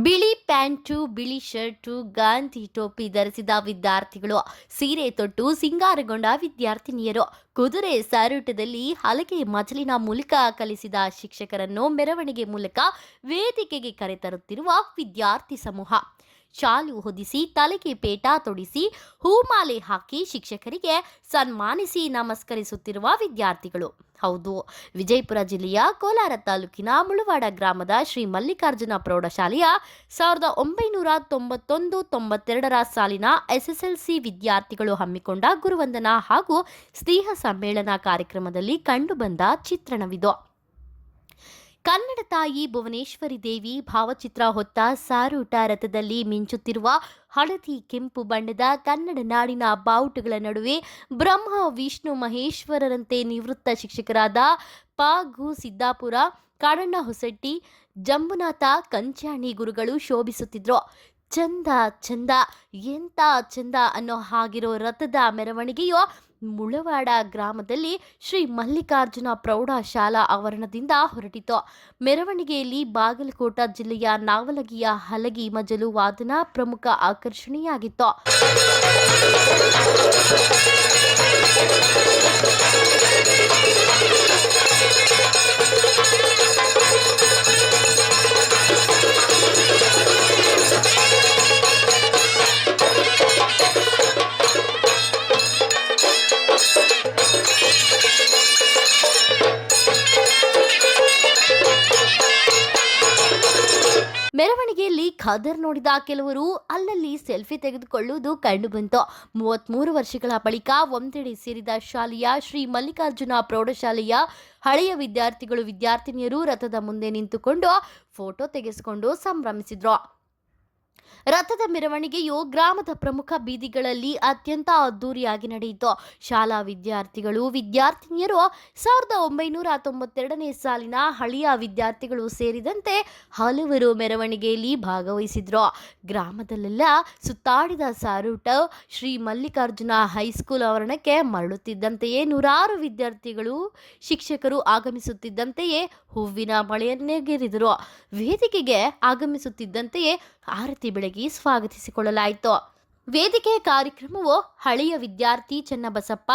ಬಿಳಿ ಪ್ಯಾಂಟು, ಬಿಳಿ ಶರ್ಟು, ಗಾಂಧಿ ಟೋಪಿ ಧರಿಸಿದ ವಿದ್ಯಾರ್ಥಿಗಳು, ಸೀರೆ ತೊಟ್ಟು ಸಿಂಗಾರಗೊಂಡ ವಿದ್ಯಾರ್ಥಿನಿಯರು, ಕುದುರೆ ಸಾರೋಟದಲ್ಲಿ ಹಲಗೆ ಮಜಲಿನ ಮೂಲಕ ಕಲಿಸಿದ ಶಿಕ್ಷಕರನ್ನು ಮೆರವಣಿಗೆ ಮೂಲಕ ವೇದಿಕೆಗೆ ಕರೆತರುತ್ತಿರುವ ವಿದ್ಯಾರ್ಥಿ ಸಮೂಹ. ಶಾಲು ಹೊದಿಸಿ, ತಲೆಗೆ ಪೇಟ ತೊಡಿಸಿ, ಹೂಮಾಲೆ ಹಾಕಿ ಶಿಕ್ಷಕರಿಗೆ ಸನ್ಮಾನಿಸಿ ನಮಸ್ಕರಿಸುತ್ತಿರುವ ವಿದ್ಯಾರ್ಥಿಗಳು. ಹೌದು, ವಿಜಯಪುರ ಜಿಲ್ಲೆಯ ಕೋಲಾರ ತಾಲೂಕಿನ ಮುಳವಾಡ ಗ್ರಾಮದ ಶ್ರೀ ಮಲ್ಲಿಕಾರ್ಜುನ ಪ್ರೌಢಶಾಲೆಯ 1991-92ರ ಸಾಲಿನ ಎಸ್ಎಸ್ಎಲ್ಸಿ ವಿದ್ಯಾರ್ಥಿಗಳು ಹಮ್ಮಿಕೊಂಡ ಗುರುವಂದನಾ ಹಾಗೂ ಸ್ನೇಹ ಸಮ್ಮೇಳನ ಕಾರ್ಯಕ್ರಮದಲ್ಲಿ ಕಂಡುಬಂದ ಚಿತ್ರಣವಿದು. ಕನ್ನಡ ತಾಯಿ ಭುವನೇಶ್ವರಿ ದೇವಿ ಭಾವಚಿತ್ರ ಹೊತ್ತ ಸಾರೋಟ ರಥದಲ್ಲಿ ಮಿಂಚುತ್ತಿರುವ ಹಳದಿ ಕೆಂಪು ಬಣ್ಣದ ಕನ್ನಡ ನಾಡಿನ ಬಾವುಟಗಳ ನಡುವೆ ಬ್ರಹ್ಮ ವಿಷ್ಣು ಮಹೇಶ್ವರರಂತೆ ನಿವೃತ್ತ ಶಿಕ್ಷಕರಾದ ಪ.ಗು. ಸಿದ್ದಾಪುರ, ಕಾಡಣ್ಣ ಹೊಸಟ್ಟಿ, ಜಂಬುನಾಥ ಕಂಚಾಣಿ ಗುರುಗಳು ಶೋಭಿಸುತ್ತಿದ್ರು. ಚಂದ ಚಂದ ಎಂತ ಚಂದ ಅನ್ನೋ ಹಾಗಿರೋ ರಥದ ಮೆರವಣಿಗೆಯು ಮುಳವಾಡ ಗ್ರಾಮದಲ್ಲಿ ಶ್ರೀ ಮಲ್ಲಿಕಾರ್ಜುನ ಪ್ರೌಢಶಾಲಾ ಆವರಣದಿಂದ ಹೊರಟಿತು. ಮೆರವಣಿಗೆಯಲ್ಲಿ ಬಾಗಲಕೋಟ ಜಿಲ್ಲೆಯ ನಾವಲಗಿಯ ಹಲಗಿ ಮಜಲು ವಾದನ ಪ್ರಮುಖ ಆಕರ್ಷಣೆಯಾಗಿತ್ತು. ಮೆರವಣಿಗೆಯಲ್ಲಿ ಖದರ್ ನೋಡಿದ ಕೆಲವರು ಅಲ್ಲಲ್ಲಿ ಸೆಲ್ಫಿ ತೆಗೆದುಕೊಳ್ಳುವುದು ಕಂಡುಬಂತು. 33 ವರ್ಷಗಳ ಬಳಿಕ ಒಂದೆಡೆ ಸೇರಿದ ಶಾಲೆಯ ಶ್ರೀ ಮಲ್ಲಿಕಾರ್ಜುನ ಪ್ರೌಢಶಾಲೆಯ ಹಳೆಯ ವಿದ್ಯಾರ್ಥಿಗಳು, ವಿದ್ಯಾರ್ಥಿನಿಯರು ರಥದ ಮುಂದೆ ನಿಂತುಕೊಂಡು ಫೋಟೋ ತೆಗೆಸಿಕೊಂಡು ಸಂಭ್ರಮಿಸಿದ್ರು. ರಥದ ಮೆರವಣಿಗೆಯು ಗ್ರಾಮದ ಪ್ರಮುಖ ಬೀದಿಗಳಲ್ಲಿ ಅತ್ಯಂತ ಅದ್ದೂರಿಯಾಗಿ ನಡೆಯಿತು. ಶಾಲಾ ವಿದ್ಯಾರ್ಥಿಗಳು, ವಿದ್ಯಾರ್ಥಿನಿಯರು, 1992ನೇ ಸಾಲಿನ ಹಳೆಯ ವಿದ್ಯಾರ್ಥಿಗಳು ಸೇರಿದಂತೆ ಹಲವರು ಮೆರವಣಿಗೆಯಲ್ಲಿ ಭಾಗವಹಿಸಿದ್ರು. ಗ್ರಾಮದಲ್ಲೆಲ್ಲ ಸುತ್ತಾಡಿದ ಸಾರೋಟ ಶ್ರೀ ಮಲ್ಲಿಕಾರ್ಜುನ ಹೈಸ್ಕೂಲ್ ಆವರಣಕ್ಕೆ ಮರಳುತ್ತಿದ್ದಂತೆಯೇ ನೂರಾರು ವಿದ್ಯಾರ್ಥಿಗಳು, ಶಿಕ್ಷಕರು ಆಗಮಿಸುತ್ತಿದ್ದಂತೆಯೇ ಹೂವಿನ ಮಳೆಯನ್ನೆಗೆರಿದರು. ವೇದಿಕೆಗೆ ಆಗಮಿಸುತ್ತಿದ್ದಂತೆಯೇ ಆರತಿ ಬೆಳಗಿ ಸ್ವಾಗತಿಸಿಕೊಳ್ಳಲಾಯಿತು. ವೇದಿಕೆ ಕಾರ್ಯಕ್ರಮವು ಹಳೆಯ ವಿದ್ಯಾರ್ಥಿ ಚನ್ನಬಸಪ್ಪ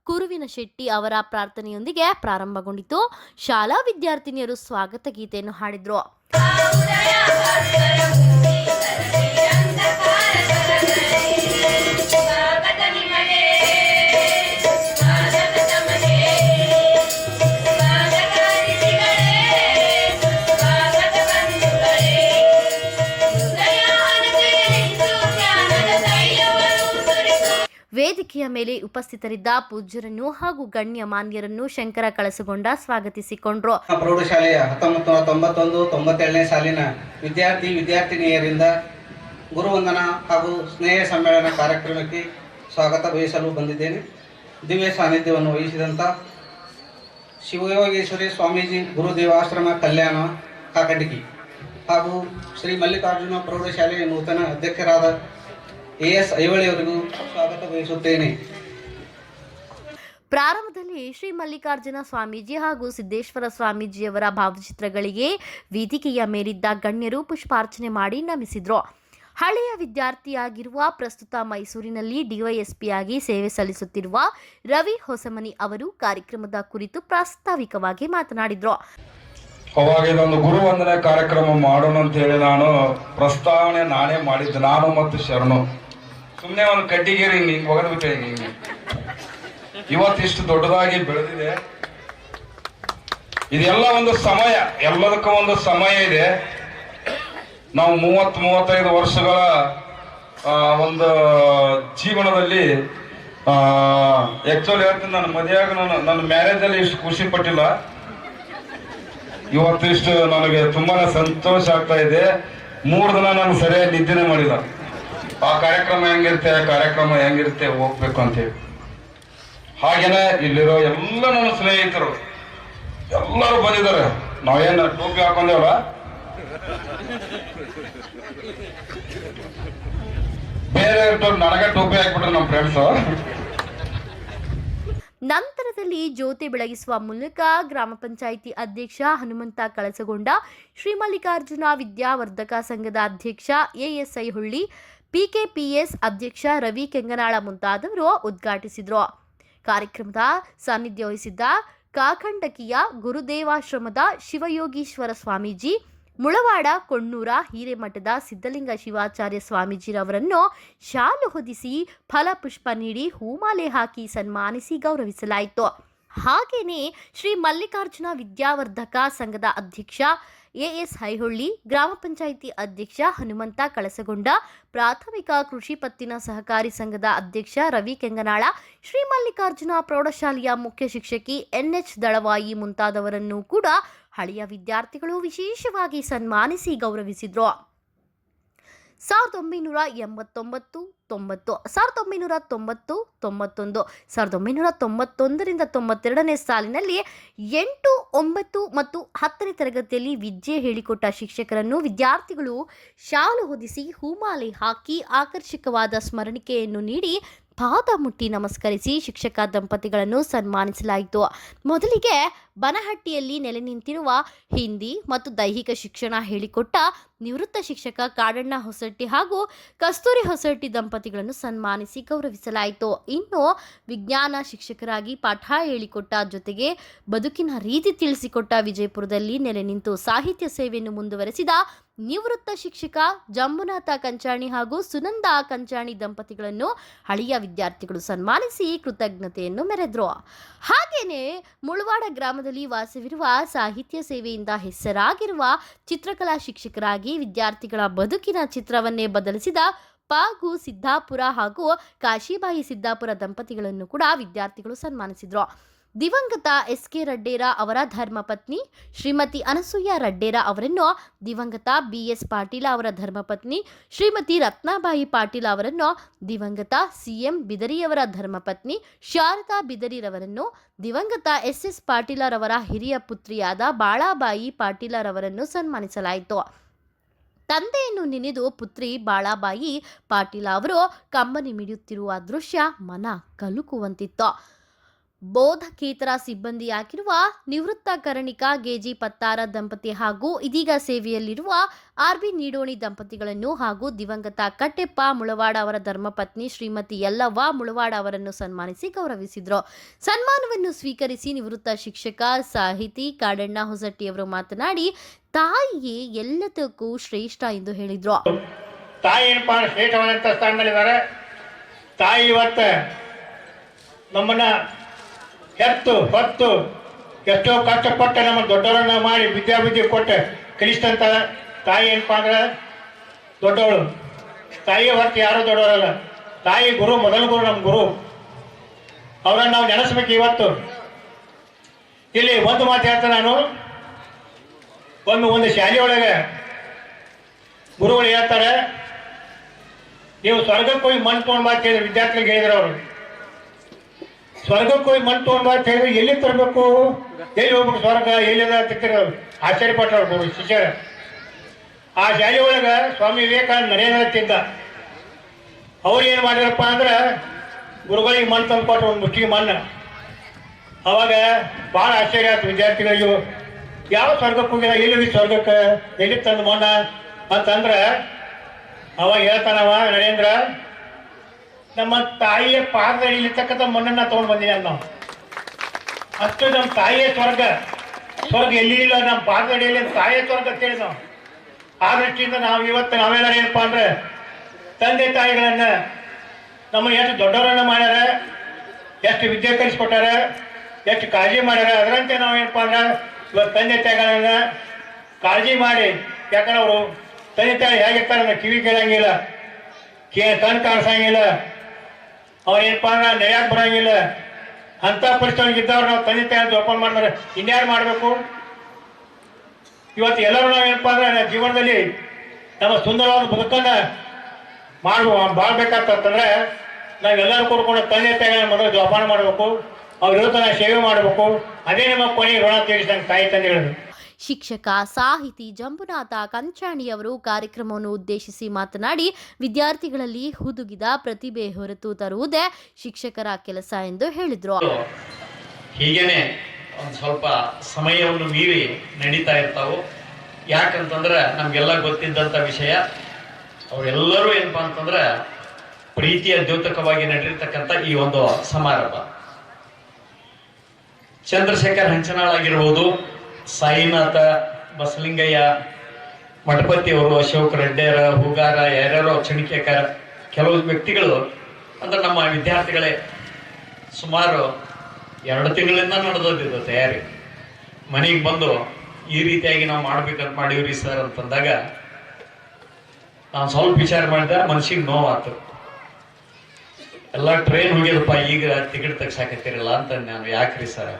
ಕುರುವಿನ ಶೆಟ್ಟಿ ಅವರ ಪ್ರಾರ್ಥನೆಯೊಂದಿಗೆ ಪ್ರಾರಂಭಗೊಂಡಿತು. ಶಾಲಾ ವಿದ್ಯಾರ್ಥಿನಿಯರು ಸ್ವಾಗತ ಗೀತೆಯನ್ನು ಹಾಡಿದರು. ವೇದಿಕೆಯ ಮೇಲೆ ಉಪಸ್ಥಿತರಿದ್ದ ಪೂಜ್ಯರನ್ನು ಹಾಗೂ ಗಣ್ಯ ಮಾನ್ಯರನ್ನು ಶಂಕರ ಕಳಸಗೊಂಡ ಸ್ವಾಗತಿಸಿಕೊಂಡ್ರು. ಪ್ರೌಢಶಾಲೆಯ 1991-92ನೇ ಸಾಲಿನ ವಿದ್ಯಾರ್ಥಿನಿಯರಿಂದ ಗುರುವಂದನಾ ಹಾಗೂ ಸ್ನೇಹ ಸಮ್ಮೇಳನ ಕಾರ್ಯಕ್ರಮಕ್ಕೆ ಸ್ವಾಗತ ಬಯಸಲು ಬಂದಿದ್ದೇನೆ. ದಿವ್ಯ ಸಾನ್ನಿಧ್ಯವನ್ನು ವಹಿಸಿದಂಥ ಶಿವಯೋಗೇಶ್ವರಿ ಸ್ವಾಮೀಜಿ ಗುರುದೇವಾಶ್ರಮ ಕಲ್ಯಾಣ ಕಾಕಂಡಿಕಿ ಹಾಗೂ ಶ್ರೀ ಮಲ್ಲಿಕಾರ್ಜುನ ಪ್ರೌಢಶಾಲೆಯ ನೂತನ ಅಧ್ಯಕ್ಷರಾದ ಎಸ್ ಐವಳಿಯವರಿಗೂ ಸ್ವಾಗತ ಬಯಸುತ್ತೇನೆ. ಪ್ರಾರಂಭದಲ್ಲಿ ಶ್ರೀ ಮಲ್ಲಿಕಾರ್ಜುನ ಸ್ವಾಮೀಜಿ ಹಾಗೂ ಸಿದ್ದೇಶ್ವರ ಸ್ವಾಮೀಜಿಯವರ ಭಾವಚಿತ್ರಗಳಿಗೆ ವೇದಿಕೆಯ ಮೇಲಿದ್ದ ಗಣ್ಯರು ಪುಷ್ಪಾರ್ಚನೆ ಮಾಡಿ ನಮಿಸಿದ್ರು. ಹಳೆಯ ವಿದ್ಯಾರ್ಥಿಯಾಗಿರುವ, ಪ್ರಸ್ತುತ ಮೈಸೂರಿನಲ್ಲಿ ಡಿವೈಎಸ್ಪಿಯಾಗಿ ಸೇವೆ ಸಲ್ಲಿಸುತ್ತಿರುವ ರವಿ ಹೊಸಮನಿ ಅವರು ಕಾರ್ಯಕ್ರಮದ ಕುರಿತು ಪ್ರಾಸ್ತಾವಿಕವಾಗಿ ಮಾತನಾಡಿದರು. ಅವಾಗ ಇದೊಂದು ಗುರುವಂದನೆ ಕಾರ್ಯಕ್ರಮ ಮಾಡೋಣ ಅಂತ ಹೇಳಿ ನಾನು ಪ್ರಸ್ತಾವನೆ ನಾನೇ ಮಾಡಿದ್ದೆ, ನಾನು ಮತ್ತು ಶರಣು. ಸುಮ್ಮನೆ ಒಂದು ಕಡ್ಡಿಗೇರಿ ಹಿಂಗೆ ಒಗೆದ್ಬಿಟ್ಟೆ. ಹಿಂಗೆ ಇವತ್ತಿಷ್ಟು ದೊಡ್ಡದಾಗಿ ಬೆಳೆದಿದೆ. ಇದೆಲ್ಲ ಒಂದು ಸಮಯ, ಎಲ್ಲದಕ್ಕೂ ಒಂದು ಸಮಯ ಇದೆ. ನಾವು 30-35 ವರ್ಷಗಳ ಒಂದು ಜೀವನದಲ್ಲಿ ಆಕ್ಚುಲಿ ಹೇಳ್ತೀನಿ, ನನ್ನ ಮದುವೆಯಾಗ ನನ್ನ ಮ್ಯಾರೇಜಲ್ಲಿ ಇಷ್ಟು ಖುಷಿ ಪಟ್ಟಿಲ್ಲ. ಇವತ್ತಿಷ್ಟು ನನಗೆ ತುಂಬಾನೇ ಸಂತೋಷ ಆಗ್ತಾ ಇದೆ. 3 ದಿನ ನಾನು ಸರಿಯಾಗಿ ನಿದ್ದೆನೇ ಮಾಡಿಲ್ಲ. ಆ ಕಾರ್ಯಕ್ರಮ ಹೆಂಗಿರುತ್ತೆ ಹೋಗ್ಬೇಕು ಅಂತೇಳಿ. ಹಾಗೇನೆ ಇಲ್ಲಿರೋ ಎಲ್ಲ ನನ್ನ ಸ್ನೇಹಿತರು ಎಲ್ಲರೂ ಬಂದಿದ್ದಾರೆ. ನಾವೇನು ಟೋಪಿ ಹಾಕೊಂಡೇವಲ್ಲ, ಬೇರೆ ನನಗೆ ಟೋಪಿ ಹಾಕ್ಬಿಟ್ರೆ ನಮ್ಮ ಫ್ರೆಂಡ್ಸು. ನಂತರದಲ್ಲಿ ಜ್ಯೋತಿ ಬೆಳಗಿಸುವ ಮೂಲಕ ಗ್ರಾಮ ಪಂಚಾಯಿತಿ ಅಧ್ಯಕ್ಷ ಹನುಮಂತ ಕಳಸಗೊಂಡ, ಶ್ರೀ ಮಲ್ಲಿಕಾರ್ಜುನ ವಿದ್ಯಾವರ್ಧಕ ಸಂಘದ ಅಧ್ಯಕ್ಷ ಎಎಸ್ ಐಹೊಳ್ಳಿ, ಪಿಕೆಪಿಎಸ್ ಅಧ್ಯಕ್ಷ ರವಿ ಕೆಂಗನಾಳ ಮುಂತಾದವರು ಉದ್ಘಾಟಿಸಿದರು. ಕಾರ್ಯಕ್ರಮದ ಸಾನ್ನಿಧ್ಯ ವಹಿಸಿದ್ದ ಕಾಕಂಡಕಿಯ ಗುರುದೇವಾಶ್ರಮದ ಶಿವಯೋಗೀಶ್ವರ ಸ್ವಾಮೀಜಿ, ಮುಳವಾಡ ಕೊಣ್ಣೂರ ಹಿರೇಮಠದ ಸಿದ್ಧಲಿಂಗ ಶಿವಾಚಾರ್ಯ ಸ್ವಾಮೀಜಿರವರನ್ನು ಶಾಲು ಹೊದಿಸಿ ಫಲಪುಷ್ಪ ನೀಡಿ ಹೂಮಾಲೆ ಹಾಕಿ ಸನ್ಮಾನಿಸಿ ಗೌರವಿಸಲಾಯಿತು. ಹಾಗೆಯೇ ಶ್ರೀ ಮಲ್ಲಿಕಾರ್ಜುನ ವಿದ್ಯಾವರ್ಧಕ ಸಂಘದ ಅಧ್ಯಕ್ಷ ಎಎಸ್ ಐಹೊಳ್ಳಿ, ಗ್ರಾಮ ಪಂಚಾಯಿತಿ ಅಧ್ಯಕ್ಷ ಹನುಮಂತ ಕಳಸಗೊಂಡ, ಪ್ರಾಥಮಿಕ ಕೃಷಿ ಪತ್ತಿನ ಸಹಕಾರಿ ಸಂಘದ ಅಧ್ಯಕ್ಷ ರವಿ ಕೆಂಗನಾಳ, ಶ್ರೀ ಮಲ್ಲಿಕಾರ್ಜುನ ಪ್ರೌಢಶಾಲೆಯ ಮುಖ್ಯ ಶಿಕ್ಷಕಿ ಎನ್ಎಚ್ ದಳವಾಯಿ ಮುಂತಾದವರನ್ನು ಕೂಡ ಹಳೆಯ ವಿದ್ಯಾರ್ಥಿಗಳು ವಿಶೇಷವಾಗಿ ಸನ್ಮಾನಿಸಿ ಗೌರವಿಸಿದರು. 1989, 90, 1990, 91, 1991ರಿಂದ 92ನೇ ಸಾಲಿನಲ್ಲಿ 8, 9 ಮತ್ತು 10ನೇ ತರಗತಿಯಲ್ಲಿ ವಿದ್ಯೆ ಹೇಳಿಕೊಟ್ಟ ಶಿಕ್ಷಕರನ್ನು ವಿದ್ಯಾರ್ಥಿಗಳು ಶಾಲು ಹೊದಿಸಿ ಹೂಮಾಲೆ ಹಾಕಿ ಆಕರ್ಷಕವಾದ ಸ್ಮರಣಿಕೆಯನ್ನು ನೀಡಿ ಪಾದ ಮುಟ್ಟಿ ನಮಸ್ಕರಿಸಿ ಶಿಕ್ಷಕ ದಂಪತಿಗಳನ್ನು ಸನ್ಮಾನಿಸಲಾಯಿತು. ಮೊದಲಿಗೆ ಬನಹಟ್ಟಿಯಲ್ಲಿ ನೆಲೆ ನಿಂತಿರುವ ಹಿಂದಿ ಮತ್ತು ದೈಹಿಕ ಶಿಕ್ಷಣ ಹೇಳಿಕೊಟ್ಟ ನಿವೃತ್ತ ಶಿಕ್ಷಕ ಕಾಡಣ್ಣ ಹೊಸಟ್ಟಿ ಹಾಗೂ ಕಸ್ತೂರಿ ಹೊಸಟ್ಟಿ ದಂಪತಿಗಳನ್ನು ಸನ್ಮಾನಿಸಿ ಗೌರವಿಸಲಾಯಿತು. ಇನ್ನು ವಿಜ್ಞಾನ ಶಿಕ್ಷಕರಾಗಿ ಪಾಠ ಹೇಳಿಕೊಟ್ಟ ಜೊತೆಗೆ ಬದುಕಿನ ರೀತಿ ತಿಳಿಸಿಕೊಟ್ಟ ವಿಜಯಪುರದಲ್ಲಿ ನೆಲೆ ನಿಂತು ಸಾಹಿತ್ಯ ಸೇವೆಯನ್ನು ಮುಂದುವರೆಸಿದ ನಿವೃತ್ತ ಶಿಕ್ಷಕ ಜಂಬುನಾಥ ಕಂಚಾಣಿ ಹಾಗೂ ಸುನಂದಾ ಕಂಚಾಣಿ ದಂಪತಿಗಳನ್ನು ಹಳೆಯ ವಿದ್ಯಾರ್ಥಿಗಳು ಸನ್ಮಾನಿಸಿ ಕೃತಜ್ಞತೆಯನ್ನು ಮೆರೆದರು. ಹಾಗೆಯೇ ಮುಳವಾಡ ಗ್ರಾಮದಲ್ಲಿ ವಾಸವಿರುವ ಸಾಹಿತ್ಯ ಸೇವೆಯಿಂದ ಹೆಸರಾಗಿರುವ ಚಿತ್ರಕಲಾ ಶಿಕ್ಷಕರಾಗಿ ವಿದ್ಯಾರ್ಥಿಗಳ ಬದುಕಿನ ಚಿತ್ರವನ್ನೇ ಬದಲಿಸಿದ ಪಾಗು ಸಿದ್ದಾಪುರ ಹಾಗೂ ಕಾಶಿಬಾಯಿ ಸಿದ್ದಾಪುರ ದಂಪತಿಗಳನ್ನು ಕೂಡ ವಿದ್ಯಾರ್ಥಿಗಳು ಸನ್ಮಾನಿಸಿದರು. ದಿವಂಗತ ಎಸ್.ಕೆ. ರಡ್ಡೇರ ಅವರ ಧರ್ಮಪತ್ನಿ ಶ್ರೀಮತಿ ಅನಸೂಯ ರಡ್ಡೇರ ಅವರನ್ನು, ದಿವಂಗತ ಬಿ.ಎಸ್. ಪಾಟೀಲ ಅವರ ಧರ್ಮಪತ್ನಿ ಶ್ರೀಮತಿ ರತ್ನಾಬಾಯಿ ಪಾಟೀಲ ಅವರನ್ನು, ದಿವಂಗತ ಸಿ.ಎಂ. ಬಿದರಿಯವರ ಧರ್ಮಪತ್ನಿ ಶಾರದಾ ಬಿದರಿರವರನ್ನು, ದಿವಂಗತ ಎಸ್.ಎಸ್. ಪಾಟೀಲರವರ ಹಿರಿಯ ಪುತ್ರಿಯಾದ ಬಾಳಾಬಾಯಿ ಪಾಟೀಲರವರನ್ನು ಸನ್ಮಾನಿಸಲಾಯಿತು. ತಂದೆಯನ್ನು ನೆನೆದು ಪುತ್ರಿ ಬಾಳಾಬಾಯಿ ಪಾಟೀಲ ಅವರು ಕಂಬನಿ ಮಿಡಿಯುತ್ತಿರುವ ದೃಶ್ಯ ಮನ ಕಲುಕುವಂತಿತ್ತು. ಬೋಧಕೇತರ ಸಿಬ್ಬಂದಿಯಾಗಿರುವ ನಿವೃತ್ತ ಕರಣಿಕ ಗೆಜಿ ಪತ್ತಾರ ದಂಪತಿ ಹಾಗೂ ಇದೀಗ ಸೇವೆಯಲ್ಲಿರುವ ಆರ್.ಬಿ. ನೀಡೋಣಿ ದಂಪತಿಗಳನ್ನು ಹಾಗೂ ದಿವಂಗತ ಕಟ್ಟೆಪ್ಪ ಮುಳವಾಡ ಅವರ ಧರ್ಮಪತ್ನಿ ಶ್ರೀಮತಿ ಯಲ್ಲವ್ವ ಮುಳವಾಡ ಅವರನ್ನು ಸನ್ಮಾನಿಸಿ ಗೌರವಿಸಿದರು. ಸನ್ಮಾನವನ್ನು ಸ್ವೀಕರಿಸಿ ನಿವೃತ್ತ ಶಿಕ್ಷಕ ಸಾಹಿತಿ ಕಾಡಣ್ಣ ಹೊಸಟ್ಟಿಯವರು ಮಾತನಾಡಿ, ತಾಯಿಯೇ ಎಲ್ಲದಕ್ಕೂ ಶ್ರೇಷ್ಠ ಎಂದು ಹೇಳಿದರು. ತಾಯಿ ಏನಪ್ಪಾ ಶ್ರೇಷ್ಠವಾದಂಥ ಸ್ಥಾನದಲ್ಲಿದ್ದಾರೆ. ತಾಯಿ ಇವತ್ತು ನಮ್ಮನ್ನ ಹೆತ್ತು ಹೊತ್ತು ಎಷ್ಟೋ ಕಷ್ಟಪಟ್ಟು ನಮ್ಮ ದೊಡ್ಡವರನ್ನ ಮಾಡಿ ವಿದ್ಯಾಬುದ್ಧಿ ಕೊಟ್ಟು ಕಲಿಸ್ತಂತ ತಾಯಿ ಏನಪ್ಪಾ ಅಂದ್ರೆ ದೊಡ್ಡವಳು. ತಾಯಿಯ ಹೊರತು ಯಾರೂ ದೊಡ್ಡವರಲ್ಲ. ತಾಯಿ ಗುರು, ಮೊದಲ ಗುರು, ನಮ್ಮ ಗುರು. ಅವರನ್ನು ನಾವು ನೆನೆಸ್ಬೇಕು. ಇವತ್ತು ಇಲ್ಲಿ ಒಂದು ಮಾತು ಹೇಳ್ತೇನೆ ನಾನು. ಒಂದು ಶಾಲೆಯೊಳಗೆ ಗುರುಗಳು ಹೇಳ್ತಾರೆ, ನೀವು ಸ್ವರ್ಗಕ್ಕೆ ಹೋಗಿ ಮಣ್ಣು ತೊಗೊಂಡು ಬಾ ಅಂತ ಹೇಳಿದ್ರು. ವಿದ್ಯಾರ್ಥಿಗಳಿಗೆ ಹೇಳಿದ್ರು ಅವರು, ಸ್ವರ್ಗಕ್ಕೆ ಹೋಗಿ ಮಣ್ಣು ತೊಗೊಂಡು ಬಾ ಅಂತ ಹೇಳಿದ್ರೆ ಎಲ್ಲಿ ತರಬೇಕು, ಎಲ್ಲಿ ಹೋಗ್ಬೇಕು ಸ್ವರ್ಗ ಎಲ್ಲಿದೆ ಅಂತ ಆಶ್ಚರ್ಯಪಟ್ಟರು ಶಿಷ್ಯರ. ಆ ಶಾಲೆ ಒಳಗೆ ಸ್ವಾಮಿ ವಿವೇಕಾನಂದ ನರೇಂದ್ರ ತಿಂದ. ಅವ್ರು ಏನು ಮಾಡಿರಪ್ಪ ಅಂದ್ರೆ ಗುರುಗಳಿಗೆ ಮಣ್ಣು ತಂದು ಕೊಟ್ಟರು, ಒಂದು ಮುಷ್ಟಿಗೆ ಮಣ್ಣು. ಅವಾಗ ಭಾಳ ಆಶ್ಚರ್ಯ ಆಯ್ತು ವಿದ್ಯಾರ್ಥಿಗಳಿಗೂ. ಯಾವ ಸ್ವರ್ಗಕ್ಕೆ ಹೋಗಿಲ್ಲ, ಎಲ್ಲಿ ಸ್ವರ್ಗಕ್ಕೆ ಎಲ್ಲಿ ತಂದು ಮಣ್ಣ ಅಂತಂದ್ರೆ ಅವಾಗ ಹೇಳ್ತಾನವ ನರೇಂದ್ರ, ನಮ್ಮ ತಾಯಿಯ ಪಾದದಲ್ಲಿ ಇಲ್ಲಿರ್ತಕ್ಕಂಥ ಮಣ್ಣನ್ನ ತಗೊಂಡು ಬಂದಿದ್ದಾನೆ ನಾವು. ಅಷ್ಟು ನಮ್ಮ ತಾಯಿಯ ಸ್ವರ್ಗ. ಸ್ವರ್ಗ ಎಲ್ಲಿಲ್ಲ, ನಮ್ಮ ಪಾದದಡಿಯಲ್ಲಿ ತಾಯಿಯ ಸ್ವರ್ಗ ಅಂತೇಳಿ ನಾವು. ಆ ದೃಷ್ಟಿಯಿಂದ ನಾವು ಇವತ್ತು ನಾವೆಲ್ಲರೂ ಏನಪ್ಪಾ ಅಂದ್ರೆ ತಂದೆ ತಾಯಿಗಳನ್ನ ನಮ್ಮ ಎಷ್ಟು ದೊಡ್ಡವರನ್ನ ಮಾಡ್ಯಾರ, ಎಷ್ಟು ವಿದ್ಯೆ ಕಲಿಸ್ಕೊಟ್ಟಾರ, ಎಷ್ಟು ಕಾಳಜಿ ಮಾಡ್ಯಾರ. ಅದರಂತೆ ನಾವು ಏನಪ್ಪಾ ಅಂದ್ರೆ ಇವತ್ತು ತಂದೆ ತಾಯಿಗಳನ್ನ ಕಾಳಜಿ ಮಾಡಿ, ಯಾಕಂದ್ರೆ ಅವರು ತಂದೆ ತಾಯಿ ಹೇಗಿರ್ತಾರೆ ಅಂದ್ರೆ ಕಿವಿ ಕೇಳಂಗಿಲ್ಲ, ಕಣ್ಣು ಕಾಣಿಸಂಗಿಲ್ಲ, ಅವ್ರೇನಪ್ಪಾ ಅಂದ್ರೆ ನಡೆಯಕ್ಕೆ ಬರೋಂಗಿಲ್ಲ. ಅಂಥ ಪರಿಸ್ಥಿತಿ ಇದ್ದವ್ರು ನಾವು ತಂದೆ ತಾಯಿ ಜೋಪಾನ ಮಾಡಿದ್ರೆ ಇನ್ಯಾರು ಮಾಡಬೇಕು? ಇವತ್ತು ಎಲ್ಲರೂ ನಾವು ಏನಪ್ಪಾ ಅಂದ್ರೆ ಜೀವನದಲ್ಲಿ ನಮ್ಮ ಸುಂದರವಾದ ಬದುಕನ್ನ ಬಾಳ್ಬೇಕಾಗ್ತಂದ್ರೆ ನಾವೆಲ್ಲರೂ ಕೂಡ್ಕೊಂಡು ತಂದೆ ತಾಯಿಗಳನ್ನ ಮೊದಲು ಜೋಪಾನ ಮಾಡಬೇಕು, ಅವ್ರ ವಿರುದ್ಧ ಸೇವೆ ಮಾಡಬೇಕು. ಅದೇ ನಮ್ಮ ಕೊನೆಗೆ ಋಣ ತೀರಿಸಿದಂಗೆ ತಾಯಿ ತಂದೆಗಳು. ಶಿಕ್ಷಕ ಸಾಹಿತಿ ಜಂಬುನಾಥ ಕಂಚಾಣಿಯವರು ಕಾರ್ಯಕ್ರಮವನ್ನು ಉದ್ದೇಶಿಸಿ ಮಾತನಾಡಿ, ವಿದ್ಯಾರ್ಥಿಗಳಲ್ಲಿ ಹುದುಗಿದ ಪ್ರತಿಭೆ ಹೊರತು ತರುವುದೇ ಶಿಕ್ಷಕರ ಕೆಲಸ ಎಂದು ಹೇಳಿದರು. ಹೀಗೇನೆ ಒಂದು ಸ್ವಲ್ಪ ಸಮಯವನ್ನು ಮೀರಿ ನಡೀತಾ ಇರ್ತಾವು. ಯಾಕಂತಂದ್ರೆ ನಮ್ಗೆಲ್ಲ ಗೊತ್ತಿದ್ದಂಥ ವಿಷಯ, ಅವರೆಲ್ಲರೂ ಏನಪ್ಪಾ ಅಂತಂದ್ರೆ ಪ್ರೀತಿಯ ದ್ಯೋತಕವಾಗಿ ನಡೆದಿರ್ತಕ್ಕಂಥ ಈ ಒಂದು ಸಮಾರಂಭ. ಚಂದ್ರಶೇಖರ್ ಹಂಚನಾಳ್ ಆಗಿರ್ಬೋದು, ಸಾಯಿನಾಥ, ಬಸಲಿಂಗಯ್ಯ, ಮಠಪತಿಯವರು, ಅಶೋಕ್ ರೆಡ್ಡೇರ, ಹೂಗಾರ, ಯಾರ್ಯಾರೋ ಚಣಿಕೆಕಾರ, ಕೆಲವು ವ್ಯಕ್ತಿಗಳು ಅಂದ್ರೆ ನಮ್ಮ ವಿದ್ಯಾರ್ಥಿಗಳೇ. ಸುಮಾರು 2 ತಿಂಗಳಿಂದ ನಡೆದಿದ್ದು ತಯಾರಿ. ಮನೆಗೆ ಬಂದು ಈ ರೀತಿಯಾಗಿ ನಾವು ಮಾಡ್ಬೇಕಂತ ಮಾಡೀವ್ರಿ ಸರ್ ಅಂತಂದಾಗ ನಾನು ಸ್ವಲ್ಪ ವಿಚಾರ ಮಾಡಿದೆ, ಮನ್ಸಿಗೆ ನೋವಾತು. ಎಲ್ಲ ಟ್ರೈನ್ ಹೋಗ್ಯದಪ್ಪ, ಈಗ ಟಿಕೆಟ್ ತೆಗ್ಸಾಕತ್ತೀರಲ್ಲ ಅಂತ ನಾನು. ಯಾಕ್ರಿ ಸರ್,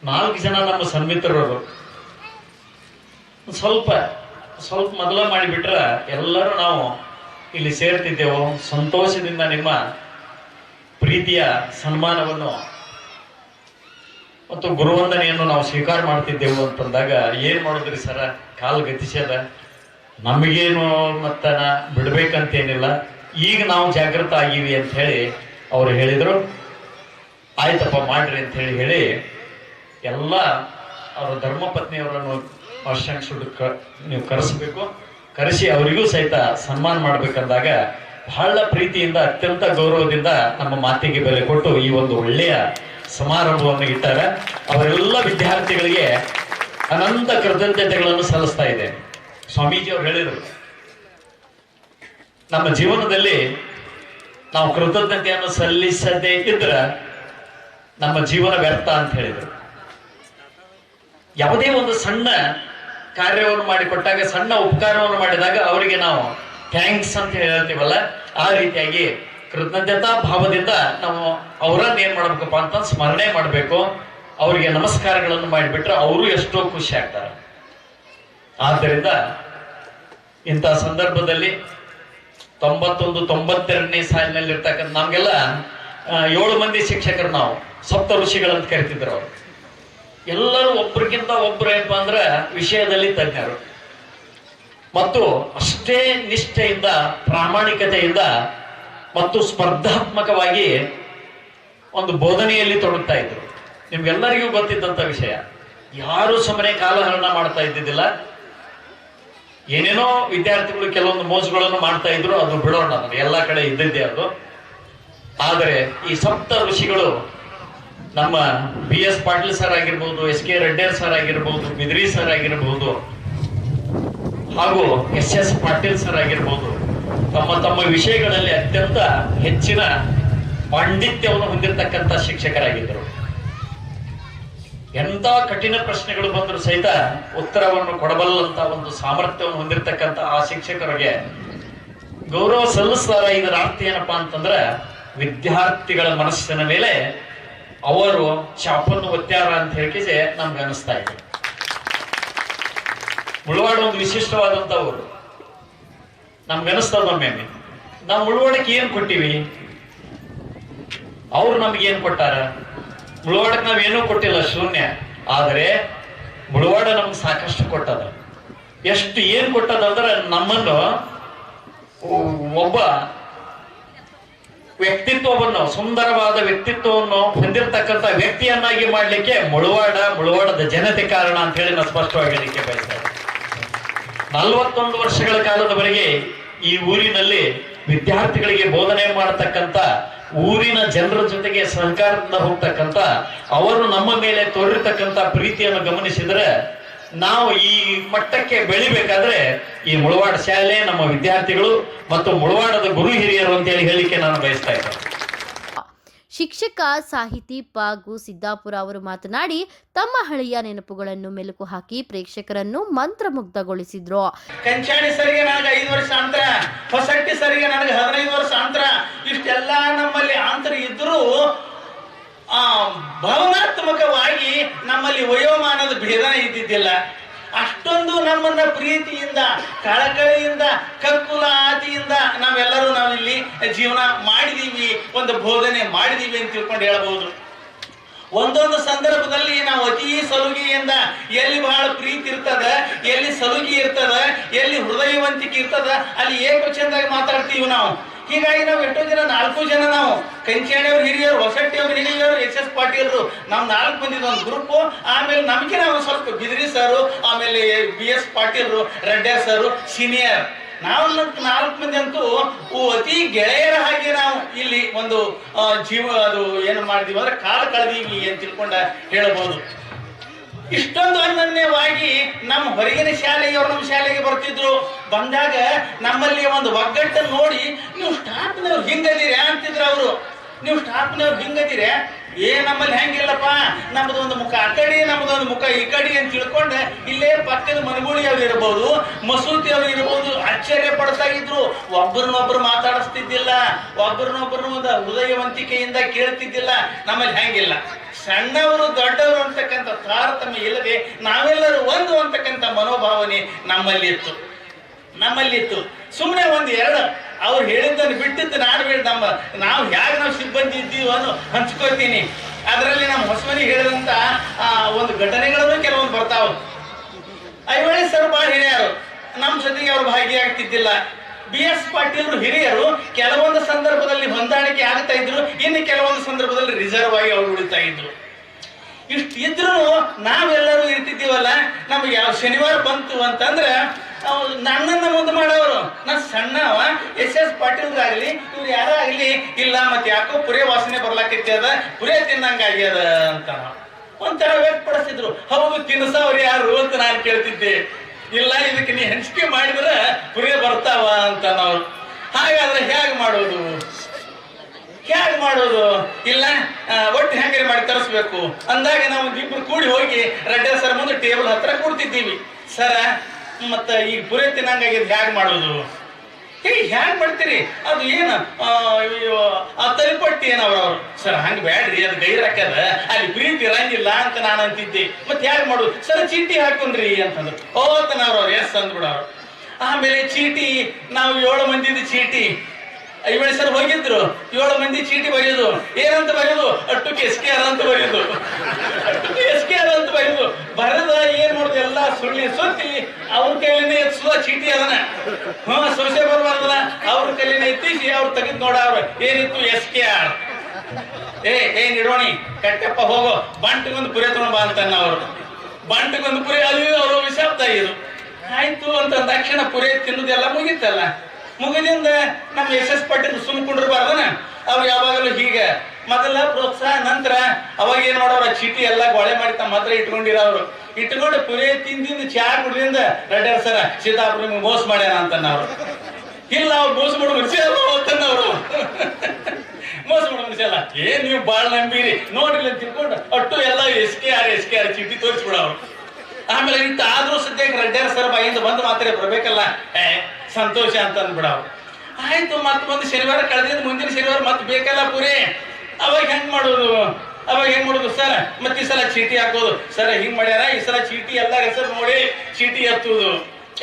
4 ಜನ ನಮ್ಮ ಸನ್ಮಿತ್ರರು ಸ್ವಲ್ಪ ಮೊದಲ ಮಾಡಿಬಿಟ್ರ ಎಲ್ಲರೂ ನಾವು ಇಲ್ಲಿ ಸೇರ್ತಿದ್ದೆವು. ಸಂತೋಷದಿಂದ ನಿಮ್ಮ ಪ್ರೀತಿಯ ಸನ್ಮಾನವನ್ನು ಮತ್ತು ಗುರುವಂದನೆಯನ್ನು ನಾವು ಸ್ವೀಕಾರ ಮಾಡ್ತಿದ್ದೆವು ಅಂತಂದಾಗ, ಏನ್ ಮಾಡಿದ್ರಿ ಸರ, ಕಾಲು ಗತಿಸ್ಯದ, ನಮಗೇನು ಮತ್ತ ಬಿಡ್ಬೇಕಂತೇನಿಲ್ಲ, ಈಗ ನಾವು ಜಾಗೃತ ಆಗಿವಿ ಅಂತ ಹೇಳಿ ಅವ್ರು ಹೇಳಿದ್ರು. ಆಯ್ತಪ್ಪ ಮಾಡ್ರಿ ಅಂತ ಹೇಳಿ ಎಲ್ಲ ಅವರ ಧರ್ಮಪತ್ನಿಯವರನ್ನು ನೀವು ಕರೆಸಬೇಕು, ಕರೆಸಿ ಅವರಿಗೂ ಸಹಿತ ಸನ್ಮಾನ ಮಾಡ್ಬೇಕಂದಾಗ ಬಹಳ ಪ್ರೀತಿಯಿಂದ, ಅತ್ಯಂತ ಗೌರವದಿಂದ ನಮ್ಮ ಮಾತಿಗೆ ಬೆಲೆ ಕೊಟ್ಟು ಈ ಒಂದು ಒಳ್ಳೆಯ ಸಮಾರಂಭವನ್ನು ಇಟ್ಟಾರೆ. ಅವರೆಲ್ಲ ವಿದ್ಯಾರ್ಥಿಗಳಿಗೆ ಅನಂತ ಕೃತಜ್ಞತೆಗಳನ್ನು ಸಲ್ಲಿಸ್ತಾ ಇದೆ. ಸ್ವಾಮೀಜಿ ಅವರು ಹೇಳಿದರು, ನಮ್ಮ ಜೀವನದಲ್ಲಿ ನಾವು ಕೃತಜ್ಞತೆಯನ್ನು ಸಲ್ಲಿಸದೇ ಇದ್ರೆ ನಮ್ಮ ಜೀವನ ವ್ಯರ್ಥ ಅಂತ ಹೇಳಿದರು. ಯಾವುದೇ ಒಂದು ಸಣ್ಣ ಕಾರ್ಯವನ್ನು ಮಾಡಿಕೊಟ್ಟಾಗ, ಸಣ್ಣ ಉಪಕಾರವನ್ನು ಮಾಡಿದಾಗ ಅವರಿಗೆ ನಾವು ಥ್ಯಾಂಕ್ಸ್ ಅಂತ ಹೇಳ್ತೀವಲ್ಲ, ಆ ರೀತಿಯಾಗಿ ಕೃತಜ್ಞತಾ ಭಾವದಿಂದ ನಾವು ಅವರನ್ನ ಏನ್ ಮಾಡ್ಬೇಕಪ್ಪ ಅಂತ ಸ್ಮರಣೆ ಮಾಡಬೇಕು. ಅವರಿಗೆ ನಮಸ್ಕಾರಗಳನ್ನು ಮಾಡಿಬಿಟ್ರೆ ಅವರು ಎಷ್ಟೋ ಖುಷಿ ಆಗ್ತಾರೆ. ಆದ್ದರಿಂದ ಇಂಥ ಸಂದರ್ಭದಲ್ಲಿ 91-92ನೇ ಸಾಲಿನಲ್ಲಿ ಇರ್ತಕ್ಕಂಥ ನಮ್ಗೆಲ್ಲ 7 ಮಂದಿ ಶಿಕ್ಷಕರು, ನಾವು ಸಪ್ತ ಋಷಿಗಳಂತ ಕರಿತಿದ್ರು. ಅವರು ಎಲ್ಲರೂ ಒಬ್ರಿಗಿಂತ ಒಬ್ರು ಏನಪ್ಪಾ ಅಂದ್ರೆ ವಿಷಯದಲ್ಲಿ ತಜ್ಞರು ಮತ್ತು ಅಷ್ಟೇ ನಿಷ್ಠೆಯಿಂದ, ಪ್ರಾಮಾಣಿಕತೆಯಿಂದ ಮತ್ತು ಸ್ಪರ್ಧಾತ್ಮಕವಾಗಿ ಒಂದು ಬೋಧನೆಯಲ್ಲಿ ತೊಡಗ್ತಾ ಇದ್ರು. ನಿಮ್ಗೆಲ್ಲರಿಗೂ ಗೊತ್ತಿದ್ದಂಥ ವಿಷಯ. ಯಾರು ಸುಮ್ಮನೆ ಕಾಲಹರಣ ಮಾಡ್ತಾ ಇದ್ದಿದ್ದಿಲ್ಲ. ಏನೇನೋ ವಿದ್ಯಾರ್ಥಿಗಳು ಕೆಲವೊಂದು ಮೋಸಗಳನ್ನು ಮಾಡ್ತಾ ಇದ್ರು, ಅದು ಬಿಡೋಣ, ಅದನ್ನು ಎಲ್ಲ ಕಡೆ ಇದ್ದಿದ್ದೆ ಅದು. ಆದರೆ ಈ ಸಪ್ತ ಋಷಿಗಳು, ನಮ್ಮ BS ಪಾಟೀಲ್ ಸರ್ ಆಗಿರ್ಬೋದು, SK ರೆಡ್ಡೇರ್ ಸರ್ ಆಗಿರ್ಬೋದು, ಬಿದ್ರಿ ಸರ್ ಆಗಿರ್ಬೋದು, ಹಾಗೂ SS ಪಾಟೀಲ್ ಸರ್ ಆಗಿರ್ಬೋದು, ತಮ್ಮ ವಿಷಯಗಳಲ್ಲಿ ಅತ್ಯಂತ ಹೆಚ್ಚಿನ ಪಾಂಡಿತ್ಯವನ್ನು ಹೊಂದಿರತಕ್ಕಂಥ ಶಿಕ್ಷಕರಾಗಿದ್ದರು. ಎಂಥ ಕಠಿಣ ಪ್ರಶ್ನೆಗಳು ಬಂದರೂ ಸಹಿತ ಉತ್ತರವನ್ನು ಕೊಡಬಲ್ಲಂತ ಒಂದು ಸಾಮರ್ಥ್ಯವನ್ನು ಹೊಂದಿರತಕ್ಕಂಥ ಆ ಶಿಕ್ಷಕರಿಗೆ ಗೌರವ ಸಲ್ಲಿಸ್ತಾರ. ಇದರ ಅರ್ಥ ಏನಪ್ಪಾ ಅಂತಂದ್ರೆ, ವಿದ್ಯಾರ್ಥಿಗಳ ಮನಸ್ಸಿನ ಮೇಲೆ ಅವರು ಚಾಪನ್ನು ಒತ್ತ್ಯಾರ ಅಂತ ಹೇಳಿಕೆ ನಮ್ಗೆ ಅನಿಸ್ತಾ ಇದೆ. ಮುಳವಾಡ ಒಂದು ವಿಶಿಷ್ಟವಾದಂತ ಊರು. ನಮ್ಗೆ ಅನಿಸ್ತದ ಒಮ್ಮೆ, ನಾವು ಮುಳವಾಡಕ್ಕೆ ಏನ್ ಕೊಟ್ಟಿವಿ, ಅವ್ರು ನಮ್ಗೆ ಏನ್ ಕೊಟ್ಟಾರ? ಮುಳವಾಡಕ್ಕೆ ನಾವೇನೂ ಕೊಟ್ಟಿಲ್ಲ, ಶೂನ್ಯ. ಆದರೆ ಮುಳವಾಡ ನಮ್ಗೆ ಸಾಕಷ್ಟು ಕೊಟ್ಟದ. ಎಷ್ಟು ಏನ್ ಕೊಟ್ಟದ ಅಂದ್ರೆ, ನಮ್ಮನ್ನು ಒಬ್ಬ ವ್ಯಕ್ತಿತ್ವವನ್ನು, ಸುಂದರವಾದ ವ್ಯಕ್ತಿತ್ವವನ್ನು ಹೊಂದಿರತಕ್ಕಂಥ ವ್ಯಕ್ತಿಯನ್ನಾಗಿ ಮಾಡ್ಲಿಕ್ಕೆ ಮುಳವಾಡದ ಜನತೆ ಕಾರಣ ಅಂತ ಹೇಳಿ ನಾನು ಸ್ಪಷ್ಟವಾಗಿ ಹೇಳಿಕೆ ಬಯಸ್ತೇನೆ. 41 ವರ್ಷಗಳ ಕಾಲದವರೆಗೆ ಈ ಊರಿನಲ್ಲಿ ವಿದ್ಯಾರ್ಥಿಗಳಿಗೆ ಬೋಧನೆ ಮಾಡತಕ್ಕಂಥ, ಊರಿನ ಜನರ ಜೊತೆಗೆ ಸಹಕಾರದಿಂದ ಹೋಗ್ತಕ್ಕಂಥ, ಅವರು ನಮ್ಮ ಮೇಲೆ ತೋರಿರ್ತಕ್ಕಂಥ ಪ್ರೀತಿಯನ್ನು ಗಮನಿಸಿದರೆ, ನಾವು ಈ ಮಟ್ಟಕ್ಕೆ ಬೆಳಿಬೇಕಾದ್ರೆ ಈ ಮುಳವಾಡ ಶಾಲೆ, ನಮ್ಮ ವಿದ್ಯಾರ್ಥಿಗಳು ಮತ್ತು ಮುಳವಾಡದ ಗುರು ಹಿರಿಯರು ಅಂತೇಳಿ ಹೇಳಿಕೆ ನಾನು ಬಯಸ್ತಾ ಇದ್ದೇನೆ. ಶಿಕ್ಷಕ ಸಾಹಿತಿ ಪಾಗು ಸಿದ್ದಾಪುರ ಅವರು ಮಾತನಾಡಿ, ತಮ್ಮ ಹಳೆಯ ನೆನಪುಗಳನ್ನು ಮೆಲುಕು ಹಾಕಿ ಪ್ರೇಕ್ಷಕರನ್ನು ಮಂತ್ರಮುಗ್ಧಗೊಳಿಸಿದ್ರು. ಕಂಚಾಣಿ ಸರಿಗೆ ನನಗೆ 5 ವರ್ಷ ಅಂತರ, ಹೊಸಟ್ಟಿ ಸರಿಗೆ ನನಗೆ 15 ವರ್ಷ ಅಂತರ. ಇಷ್ಟೆಲ್ಲ ನಮ್ಮಲ್ಲಿ ಅಂತರ ಇದ್ರೂ ಭಾವನಾತ್ಮಕವಾಗಿ ನಮ್ಮಲ್ಲಿ ವಯೋಮಾನದ ಭೇದ ಇದ್ದಿದ್ದಿಲ್ಲ. ಅಷ್ಟೊಂದು ನಮ್ಮನ್ನ ಪ್ರೀತಿಯಿಂದ, ಕಳಕಳಿಯಿಂದ, ಕಕ್ಕುಲ ಆತಿಯಿಂದ ನಾವಿಲ್ಲಿ ಜೀವನ ಮಾಡಿದೀವಿ, ಒಂದು ಬೋಧನೆ ಮಾಡಿದೀವಿ ಅಂತ ತಿಳ್ಕೊಂಡು ಹೇಳಬಹುದು. ಒಂದೊಂದು ಸಂದರ್ಭದಲ್ಲಿ ನಾವು ಅತಿ ಸಲುಗೆಯಿಂದ ಎಲ್ಲಿ ಬಹಳ ಪ್ರೀತಿ ಇರ್ತದ, ಎಲ್ಲಿ ಸಲುಗಿ ಇರ್ತದ, ಎಲ್ಲಿ ಹೃದಯವಂತಿಕೆ ಇರ್ತದ, ಅಲ್ಲಿ ಏಕವಚನದಾಗ ಮಾತಾಡ್ತೀವಿ ನಾವು. ಹೀಗಾಗಿ ನಾವು ಎಷ್ಟೋ ಜನ 4 ಜನ ನಾವು ಕಂಚಾಣಿಯವ್ರು ಹಿರಿಯರು, ಹೊಸಟ್ಟಿಯವ್ರು ಹಿರಿಯರು, SS ಪಾಟೀಲ್ರು, ನಾವು 4 ಮಂದಿದ ಒಂದು ಗ್ರೂಪು. ಆಮೇಲೆ ನಮ್ಗೆ ನಾವು ಸ್ವಲ್ಪ ಬಿದ್ರಿ ಸರು, ಆಮೇಲೆ BS ಪಾಟೀಲ್ರು, ರೆಡ್ಡಿ ಸರು ಸೀನಿಯರ್, ನಾವು 4 ಮಂದಿ ಅಂತೂ ಅತಿ ಗೆಳೆಯರ ಹಾಗೆ ನಾವು ಇಲ್ಲಿ ಒಂದು ಜೀವ ಅದು ಏನು ಮಾಡಿದೀವಿ ಅಂದ್ರೆ ಕಾಲ ಕಳೆದೀವಿ ಅಂತ ತಿಳ್ಕೊಂಡ ಹೇಳ್ಬೋದು. ಇಷ್ಟೊಂದು ಅನನ್ಯವಾಗಿ ನಮ್ಮ ಹೊರಗಿನ ಶಾಲೆಯವರು ನಮ್ಮ ಶಾಲೆಗೆ ಬರ್ತಿದ್ರು. ಬಂದಾಗ ನಮ್ಮಲ್ಲಿ ಒಂದು ಒಗ್ಗಟ್ಟನ್ನು ನೋಡಿ, ನೀವು ಸ್ಟಾಫ್ನವ್ರು ಹಿಂಗದಿರಿ ಅಂತಿದ್ರು ಅವರು. ನೀವು ಸ್ಟಾಫ್ನವ್ರು ಹಿಂಗದಿರಿ, ನಮ್ಮಲ್ಲಿ ಹೆಂಗಿಲ್ಲಪ್ಪ, ನಮ್ದೊಂದು ಮುಖ ಆ ಕಡೆ, ನಮ್ದೊಂದು ಮುಖ ಈ ಕಡೆ ಅಂತ ತಿಳ್ಕೊಂಡೆ ಇಲ್ಲೇ ಪಕ್ಕದ ಮನಗೂಳಿಯವ್ರು ಇರ್ಬೋದು, ಮಸೂತಿಯವ್ರು ಇರ್ಬೋದು, ಆಶ್ಚರ್ಯ ಪಡ್ತಾ ಇದ್ರು. ಒಬ್ಬರನ್ನೊಬ್ರು ಮಾತಾಡಿಸ್ತಿದ್ದಿಲ್ಲ, ಒಬ್ಬರನ್ನೊಬ್ಬರು ಒಂದು ಹೃದಯವಂತಿಕೆಯಿಂದ ಕೇಳ್ತಿದ್ದಿಲ್ಲ. ನಮ್ಮಲ್ಲಿ ಹೆಂಗಿಲ್ಲ, ಸಣ್ಣವರು ದೊಡ್ಡವರು ಅಂತಕ್ಕಂಥ ತಾರತಮ್ಯ ಇಲ್ಲದೆ ನಾವೆಲ್ಲರೂ ಒಂದು ಅಂತಕ್ಕಂಥ ಮನೋಭಾವನೆ ನಮ್ಮಲ್ಲಿತ್ತು. ಸುಮ್ಮನೆ ಒಂದು ಎರಡು ಅವ್ರು ಹೇಳಿದ್ದನ್ನು ಬಿಟ್ಟಿದ್ದು ನಾನು ನಾವು ಹೇಗೆ ನಾವು ಸಿಬ್ಬಂದಿ ಇದ್ದೀವಿ ಅನ್ನೋ ಹಂಚ್ಕೋತೀನಿ. ಅದರಲ್ಲಿ ನಮ್ಮ ಹೊಸಮನಿ ಹೇಳಿದಂಥ ಒಂದು ಘಟನೆಗಳನ್ನು ಕೆಲವೊಂದು ಬರ್ತಾವ. ಐವಳಿ ಸರ್ ಭಾಳ ಹಿರಿಯರು, ನಮ್ಮ ಜೊತೆಗೆ ಅವರು ಭಾಗಿಯಾಗ್ತಿದ್ದಿಲ್ಲ. BS ಪಾಟೀಲ್ರು ಹಿರಿಯರು, ಕೆಲವೊಂದು ಸಂದರ್ಭದಲ್ಲಿ ಹೊಂದಾಣಿಕೆ ಆಗ್ತಾ ಇದ್ರು, ಇನ್ನು ಕೆಲವೊಂದು ಸಂದರ್ಭದಲ್ಲಿ ರಿಸರ್ವ್ ಆಗಿ ಅವ್ರು ಉಳಿತಾ ಇದ್ರು. ಇಷ್ಟು ಇದ್ರು ನಾವೆಲ್ಲರೂ ಇರ್ತಿದ್ದೀವಲ್ಲ. ನಮ್ಗೆ ಯಾವ ಶನಿವಾರ ಬಂತು ಅಂತಂದ್ರೆ ನನ್ನನ್ನು ಮುಂದೆ ಮಾಡೋರು. ನಾನು ಸಣ್ಣವ, SS ಪಾಟೀಲ್ರಾಗಲಿ ಇವ್ರು ಯಾರಾಗಲಿ, ಇಲ್ಲ ಮತ್ತೆ ಯಾಕೋ ಪುರೇ ವಾಸನೆ ಬರ್ಲಾಕೈತಿ, ಪುರೇ ತಿನ್ನಂಗಾಗ್ಯದ ಅಂತ ಒಂಥರ ವ್ಯಕ್ತಪಡಿಸ್ತಿದ್ರು. ಹೌದು, ತಿನ್ಸವ್ರು ಯಾರು ಅಂತ ನಾನು ಕೇಳ್ತಿದ್ದೆ. ಇಲ್ಲ, ಇದಕ್ಕೆ ನೀ ಹಂಚಿಕೆ ಮಾಡಿದ್ರೆ ಪುರೇ ಬರ್ತಾವ ಅಂತ ನಾವು. ಹಾಗಾದ್ರೆ ಹೇಗೆ ಮಾಡೋದು? ಇಲ್ಲ, ಒಟ್ಟು ಹೆಂಗಾರೆ ಮಾಡಿ ತರಿಸ್ಬೇಕು ಅಂದಾಗ ನಾವು ಇಬ್ಬರು ಕೂಡಿ ಹೋಗಿ ರೆಡ್ಡಿ ಸರ್ ಮುಂದೆ ಟೇಬಲ್ ಹತ್ರ ಕೂಡ್ತಿದ್ದೀವಿ. ಸರ, ಮತ್ತೆ ಈಗ ಪುರೇ ತಿನ್ನಂಗಾಗಿದ್ದು ಹೇಗೆ ಮಾಡೋದು? ಹ್ಯಾಂಗ್ ಮಾಡ್ತೀರಿ? ಅದು ಏನು ತಲಿಪಟ್ಟಿ ಏನವ್ರು ಸರ್, ಹಂಗೆ ಬ್ಯಾಡ್ರಿ, ಅದು ಗೈರಾಕದ, ಅಲ್ಲಿ ಪ್ರೀತಿ ಇರಂಗಿಲ್ಲ ಅಂತ ನಾನು ಅಂತಿದ್ದೆ. ಮತ್ತೆ ಹೇಗೆ ಮಾಡೋದು ಸರ್? ಚೀಟಿ ಹಾಕೊಂಡ್ರಿ ಅಂತಂದ್ರು. ಓತನವ್ರು ಎಸ್ ಅಂದ್ಬಿಡವ್ರು. ಆಮೇಲೆ ಚೀಟಿ, ನಾವು 7 ಮಂದಿದ ಚೀಟಿ, ಐವಳಿ ಸರ್ ಹೋಗಿದ್ರು. 7 ಮಂದಿ ಚೀಟಿ ಬರೆಯೋದು. ಏನಂತ ಬರೆಯೋದು? ಅಟ್ಟುಕ್ಕೆ SKR ಅಂತ ಬರೆಯೋದು. SKR ಅಂತ ಬರೆಯೋದು. ಬರೆದ ಏನ್ ಮಾಡುದು, ಎಲ್ಲ ಸುತ್ತಿ ಅವ್ರ ಕೈಲಿನೇ ಎತ್ತಿಸುವ ಚೀಟಿ ಅದನ್ನ. ಸೊಸೆ ಬರಬಾರ್ದಲ್ಲ, ಅವ್ರ ಕೈಲಿನೇ ಎತ್ತಿಸಿ ಅವ್ರು ತೆಗೆದು ನೋಡವ್ರ ಏನಿತ್ತು SKR. ನಿಡೋಣಿ ಕಟ್ಟಪ್ಪ ಹೋಗೋ, ಬಂಟಿಗೊಂದು ಪುರಿ ತಗೊಂಡ್ ಬಾ ಅಂತಾನ ಅವ್ರು. ಬಂಟಿಗೊಂದು ಪುರಿ, ಅದು ಅವರು ವಿಷಾಪ್ತ ಇರು. ಆಯ್ತು ಅಂತ ತಕ್ಷಣ ಪುರಿ ತಿನ್ನೋದೆಲ್ಲ ಮುಗಿತಲ್ಲ. ಮುಗಿದಿಂದ ನಮ್ಮ SS ಪಾಟೀಲ್ ಸುಮ್ಕೊಂಡಿರ್ಬಾರ್ದನ. ಅವ್ರು ಯಾವಾಗಲೂ ಹೀಗೆ ಮೊದಲ ಪ್ರೋತ್ಸಾಹ, ನಂತರ ಅವಾಗ ಏನ್ ಮಾಡೋರು, ಚೀಟಿ ಎಲ್ಲ ಗೊಳೆ ಮಾಡಿ ತಮ್ಮ ಹತ್ರ ಇಟ್ಕೊಂಡು ಪುರೇ ತಿಂದಿಂದ ಚಾ ಕುಡಿದಿಂದ ರೆಡ್ಡಿ ಸರ ಸೀತಾಪುರ ನಿಮ್ಗೆ ಮೋಸ ಮಾಡ್ಯಾನ ಅಂತನವ್ರು. ಇಲ್ಲ, ಅವ್ರು ಮೋಸ ಮಾಡೋ ಮನುಷ್ಯ ಅಂತನವ್ರು. ಮೋಸ ಮಾಡೋ ಮನುಷ್ಯ ಅಲ್ಲ, ನೀವು ಬಾಳ್ ನಂಬೀರಿ ನೋಡ್ರಿ ಅಂತ ತಿಳ್ಕೊಂಡು ಅಟ್ಟು ಎಲ್ಲ SKR ಚೀಟಿ ತೋರಿಸ್ಬಿಡವ್ರು. ಆಮೇಲೆ ಆದ್ರೂ ಸದ್ಯಕ್ಕೆ ರೆಡ್ಡಿ ಸರ್ ಬಾಯಿಂದ ಬಂದು ಮಾತ್ರ ಬರ್ಬೇಕಲ್ಲ, ಸಂತೋಷ ಅಂತ ಅಂದ್ಬಿಡವ್ರು. ಆಯ್ತು, ಮತ್ತೆ ಒಂದು ಶನಿವಾರ ಕಳೆದಿದ್ದು, ಮುಂದಿನ ಶನಿವಾರ ಮತ್ತೆ ಬೇಕಲ್ಲ ಪುರಿ. ಅವಾಗ ಹೆಂಗ್ ಮಾಡೋದು ಸರ್? ಮತ್ತೆ ಈ ಸಲ ಚೀಟಿ ಹಾಕೋದು. ಸರ್ ಹಿಂಗ್ ಮಾಡ್ಯಾರ, ಈ ಸಲ ಚೀಟಿ ಎಲ್ಲರ ಹೆಸರು ನೋಡಿ ಚೀಟಿ ಎತ್ತುದು,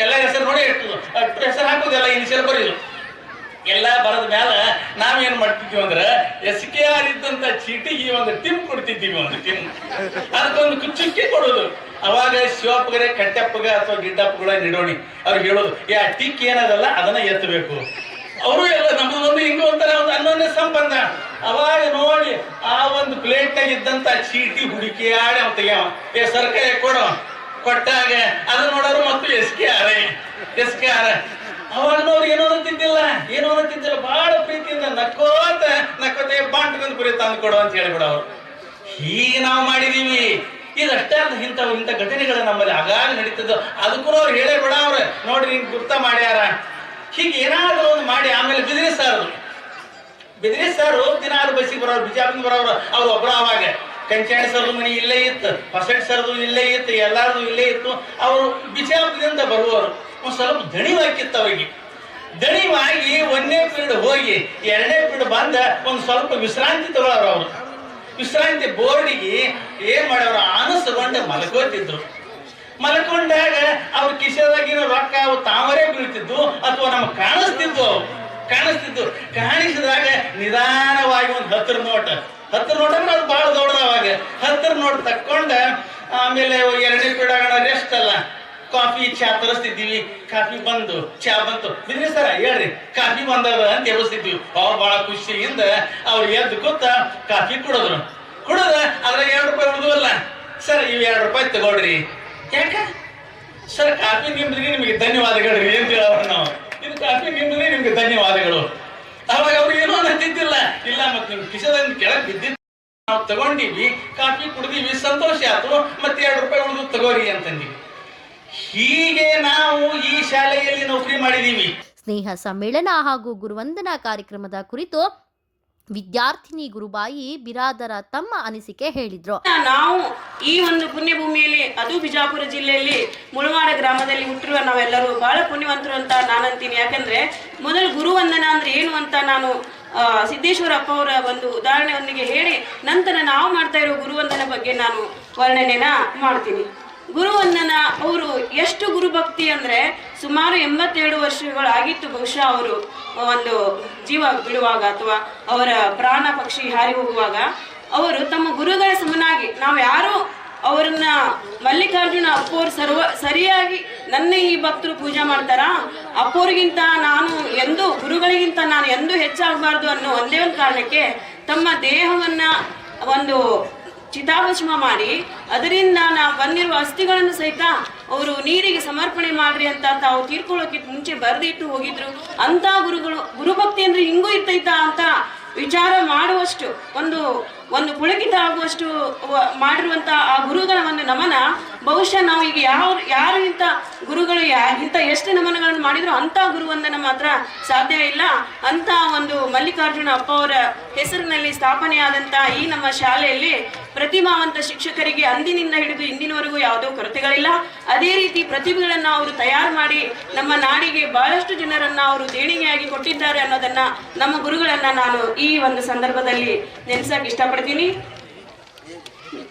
ಎಲ್ಲರ ಹೆಸರು ನೋಡಿ ಎತ್ತುದು, ಅಷ್ಟು ಹೆಸರು ಹಾಕೋದು, ಎಲ್ಲ ಇನಿಷಿಯಲ್ ಬರೀದು. ಎಲ್ಲ ಬರದ ಮ್ಯಾಲ ನಾವೇನ್ ಮಾಡ್ತಿದ್ವಿ ಅಂದ್ರೆ SKR ಇದ್ದಂತ ಚೀಟಿಗೆ ಒಂದು ಟಿಮ್ ಕೊಡ್ತಿದ್ದೀವಿ, ಒಂದು ಟಿಮ್, ಅದಕ್ಕೊಂದು ಕುಚ್ಚುಕ್ಕಿ ಕೊಡೋದು. ಅವಾಗ ಶಿವಪ್ಪಗರೆ, ಕಟ್ಟಪ್ಪಗ ಅಥವಾ ಗಿಡ್ಡಪ್ಪಗಳ ನಿಡೋಣಿ ಅವ್ರಿಗೆ ಹೇಳೋದು, ಆ ಟಿಕ್ ಏನದಲ್ಲ ಅದನ್ನ ಎತ್ತಬೇಕು. ಅವರು ಎಲ್ಲ ನಮ್ಮದೊಂದು ಹಿಂಗ ಒಂಥರ ಒಂದು ಅನ್ನೊಂದೇ ಸಂಬಂಧ. ಅವಾಗ ನೋಡಿ ಆ ಒಂದು ಪ್ಲೇಟ್ನಾಗ ಇದ್ದಂತ ಚೀಟಿ ಹುಡುಕಿ ಆಡಿ ಅವ್ ತೆಗ್ಯಾವ, ಸರ್ಕಾರ ಕೊಟ್ಟಾಗ ಅದು ನೋಡೋರು ಮತ್ತು SKR. ಅವಾಗ ನೋಡಿ ಏನೋ ಅನ್ನತಿದ್ದಿಲ್ಲ, ಬಹಳ ಪ್ರೀತಿಯಿಂದ ನಕ್ಕೋತೆ ಬಾಂಟ್ಕೊಂಡ್ ಪುರಿ ತಂದು ಕೊಡು ಅಂತ ಹೇಳ್ಬಿಡವ್ರು. ಹೀಗೆ ನಾವು ಮಾಡಿದೀವಿ. ಇದಷ್ಟೇ ಅಲ್ಲ, ಇಂಥ ಘಟನೆಗಳು ನಮ್ಮಲ್ಲಿ ಆಗಾಗ ನಡೀತದ್ದು. ಅದಕ್ಕೂ ಅವ್ರು ಹೇಳೇ ಬಿಡವ್ರು, ನೋಡ್ರಿ ಹಿಂಗ್ ಗುರ್ತ ಮಾಡ್ಯಾರ. ಹೀಗೆ ಏನಾದ್ರು ಒಂದು ಮಾಡಿ ಆಮೇಲೆ ಬಿದ್ರಿ ಸಾರು ದಿನಾರು ಬಸ್ಸಿಗೆ ಬರೋರು, ಬಿಜಾಪುರ ಬರೋರು. ಅವ್ರು ಒಬ್ಬರು ಅವಾಗ ಕಂಚಾಣಿ ಸರ್ದು ಮನೆ ಇಲ್ಲೇ ಇತ್ತು, ಹೊಸಟ್ ಸರ್ದು ಇಲ್ಲೇ ಇತ್ತು, ಎಲ್ಲಾರ್ದು ಇಲ್ಲೇ ಇತ್ತು. ಅವರು ಬಿಜಾಪುರದಿಂದ ಬರುವವರು. ಒಂದು ಸ್ವಲ್ಪ ದಣಿವಾಗಿತ್ತು ಅವರಿಗೆ. ದಣಿವಾಗಿ 1ನೇ ಪೀರಿಯಡ್ ಹೋಗಿ 2ನೇ ಪೀರಿಯಡ್ ಬಂದ ಒಂದು ಸ್ವಲ್ಪ ವಿಶ್ರಾಂತಿ ತಗೊಳ್ಳೋರು. ಅವರು ವಿಶ್ರಾಂತಿ ಬೋರ್ಡಿಗೆ ಏನ್ ಮಾಡೋರು, ಆನಸಗೊಂಡು ಮಲ್ಕೋತಿದ್ರು. ಮಲ್ಕೊಂಡಾಗ ಅವ್ರ ಕಿಶೆದಾಗಿರೋ ರೊಕ್ಕ ಅವು ತಾವರೇ ಬೀಳ್ತಿದ್ವು ಅಥವಾ ನಮ್ಗೆ ಕಾಣಿಸ್ತಿದ್ವು. ಕಾಣಿಸ್ತಿತ್ತು. ಕಾಣಿಸಿದಾಗ ನಿಧಾನವಾಗಿ ಒಂದು 10 ನೋಟ್ ಅಂದ್ರೆ ಅದು ಬಹಳ ದೊಡ್ಡದವಾಗ 10 ನೋಟ್ ತಕ್ಕೊಂಡ ಆಮೇಲೆ 2ನೇ ಪೀಡಾಗಣ ರೆಸ್ಟ್ ಅಲ್ಲ, ಕಾಫಿ ಚಾ ತರಿಸ್ತಿದ್ದೀವಿ. ಕಾಫಿ ಬಂದು ಚಾ ಬಂತು, ಬಿದ್ರಿ ಸರ ಹೇಳ್ರಿ ಕಾಫಿ ಬಂದದ ಅಂತ ಎಬ್ಬಿಸ್ತಿದ್ವಿ. ಅವ್ರು ಬಹಳ ಖುಷಿಯಿಂದ ಅವ್ರು ಎದ್ದು ಕೂತ ಕಾಫಿ ಕುಡಿದ ಅದ್ರಾಗ 2 ರೂಪಾಯಿ ಉಳಿದುವಲ್ಲ. ಸರ್ ಇವು 2 ರೂಪಾಯಿ ತಗೊಳ್ರಿ. ಯಾಕ ಸರ್ ಕಾಫಿ ನಿಮ್ದ್ರಿ, ನಿಮಗೆ ಧನ್ಯವಾದಗಳ್ರಿ ಅಂತ ಹೇಳೋರು ನಾವು. ಇದು ಕಾಫಿ ನಿಮ್ದ್ರಿ, ನಿಮ್ಗೆ ಧನ್ಯವಾದಗಳು. ಅವಾಗ ಅವ್ರಿಗೆ ಏನೋ ಅನ್ನತಿದ್ದಿಲ್ಲ. ಇಲ್ಲ ಮತ್ತೆ ನಿಮ್ ಕಿಸದಿಂದ ಕೆಳಗೆ ಬಿದ್ದಿದ್ದು ನಾವು ತಗೊಂಡಿವಿ, ಕಾಫಿ ಕುಡ್ದೀವಿ, ಸಂತೋಷ ಆಯ್ತು, ಮತ್ತೆ 2 ರೂಪಾಯಿ ಉಳಿದು ತಗೋರಿ ಅಂತಂದಿವಿ. ಹೀಗೆ ನಾವು ಈ ಶಾಲೆಯಲ್ಲಿ ನೌಕರಿ ಮಾಡಿದೀವಿ. ಸ್ನೇಹ ಸಮ್ಮೇಳನ ಹಾಗೂ ಗುರುವಂದನಾ ಕಾರ್ಯಕ್ರಮದ ಕುರಿತು ವಿದ್ಯಾರ್ಥಿನಿ ಗುರುಬಾಯಿ ಬಿರಾದರ ತಮ್ಮ ಅನಿಸಿಕೆ ಹೇಳಿದ್ರು. ನಾವು ಈ ಒಂದು ಪುಣ್ಯ ಭೂಮಿಯಲ್ಲಿ, ಅದು ಬಿಜಾಪುರ ಜಿಲ್ಲೆಯಲ್ಲಿ ಮುಳವಾಡ ಗ್ರಾಮದಲ್ಲಿ ಹುಟ್ಟಿರುವ ನಾವೆಲ್ಲರೂ ಬಹಳ ಪುಣ್ಯವಂತರು ಅಂತ ನಾನಂತೀನಿ. ಯಾಕಂದ್ರೆ ಮೊದಲು ಗುರುವಂದನ ಅಂದ್ರೆ ಏನು ಅಂತ ನಾನು ಸಿದ್ದೇಶ್ವರ ಅಪ್ಪ ಅವರ ಒಂದು ಉದಾಹರಣೆಯೊಂದಿಗೆ ಹೇಳಿ ನಂತರ ನಾವು ಮಾಡ್ತಾ ಇರೋ ಗುರುವಂದನ ಬಗ್ಗೆ ನಾನು ವರ್ಣನೆನ ಮಾಡ್ತೀನಿ. ಗುರುವಂದನ ಅವರು ಎಷ್ಟು ಗುರುಭಕ್ತಿ ಅಂದರೆ ಸುಮಾರು 87 ವರ್ಷಗಳಾಗಿತ್ತು ಬಹುಶಃ ಅವರು ಒಂದು ಜೀವ ಬಿಡುವಾಗ ಅಥವಾ ಅವರ ಪ್ರಾಣ ಪಕ್ಷಿ ಹಾರಿ ಹೋಗುವಾಗ ಅವರು ತಮ್ಮ ಗುರುಗಳ ಸಮನಾಗಿ, ನಾವು ಯಾರು ಅವರನ್ನ ಮಲ್ಲಿಕಾರ್ಜುನ ಅಪ್ಪೋರು ಸರಿಯಾಗಿ ನನ್ನ ಈ ಭಕ್ತರು ಪೂಜೆ ಮಾಡ್ತಾರ, ಅಪ್ಪೋರಿಗಿಂತ ನಾನು ಎಂದೂ ಗುರುಗಳಿಗಿಂತ ನಾನು ಎಂದೂ ಹೆಚ್ಚಾಗಬಾರ್ದು ಅನ್ನೋ ಒಂದೇ ಒಂದು ಕಾರಣಕ್ಕೆ ತಮ್ಮ ದೇಹವನ್ನ ಒಂದು ಚಿತಾಭಸ್ಮ ಮಾಡಿ ಅದರಿಂದ ನಾವು ಬಂದಿರುವ ಅಸ್ಥಿಗಳನ್ನು ಸಹಿತ ಅವರು ನೀರಿಗೆ ಸಮರ್ಪಣೆ ಮಾಡ್ರಿ ಅಂತ ತಾವು ತೀರ್ಕೊಳ್ಳೋಕೆ ಮುಂಚೆ ಬರೆದಿಟ್ಟು ಹೋಗಿದ್ರು. ಅಂತ ಗುರುಭಕ್ತಿ ಅಂದ್ರೆ ಹಿಂಗೂ ಇರ್ತೈತಾ ಅಂತ ವಿಚಾರ ಮಾಡುವಷ್ಟು ಒಂದು ಪುಳಕಿತ ಆಗುವಷ್ಟು ಮಾಡಿರುವಂತ ಆ ಗುರುಗಳ ಒಂದು ನಮನ ಬಹುಶಃ ನಾವು ಈಗ ಯಾರು ಇಂಥ ಗುರುಗಳು ಇಂಥ ಎಷ್ಟು ನಮನಗಳನ್ನು ಮಾಡಿದ್ರು ಅಂತ ಗುರುವಂದನ ಮಾತ್ರ ಸಾಧ್ಯ ಇಲ್ಲ. ಅಂತ ಒಂದು ಮಲ್ಲಿಕಾರ್ಜುನ ಅಪ್ಪ ಅವರ ಹೆಸರಿನಲ್ಲಿ ಸ್ಥಾಪನೆಯಾದಂಥ ಈ ನಮ್ಮ ಶಾಲೆಯಲ್ಲಿ ಪ್ರತಿಭಾವಂತ ಶಿಕ್ಷಕರಿಗೆ ಅಂದಿನಿಂದ ಹಿಡಿದು ಇಂದಿನವರೆಗೂ ಯಾವುದೋ ಕೊರತೆಗಳಿಲ್ಲ. ಅದೇ ರೀತಿ ಪ್ರತಿಭೆಗಳನ್ನು ಅವರು ತಯಾರು ಮಾಡಿ ನಮ್ಮ ನಾಡಿಗೆ ಬಹಳಷ್ಟು ಜನರನ್ನ ಅವರು ದೇಣಿಗೆಯಾಗಿ ಕೊಟ್ಟಿದ್ದಾರೆ ಅನ್ನೋದನ್ನ ನಮ್ಮ ಗುರುಗಳನ್ನ ನಾನು ಈ ಒಂದು ಸಂದರ್ಭದಲ್ಲಿ ನೆನೆಸಕ್ಕೆ ಇಷ್ಟಪಡ್ತೀನಿ.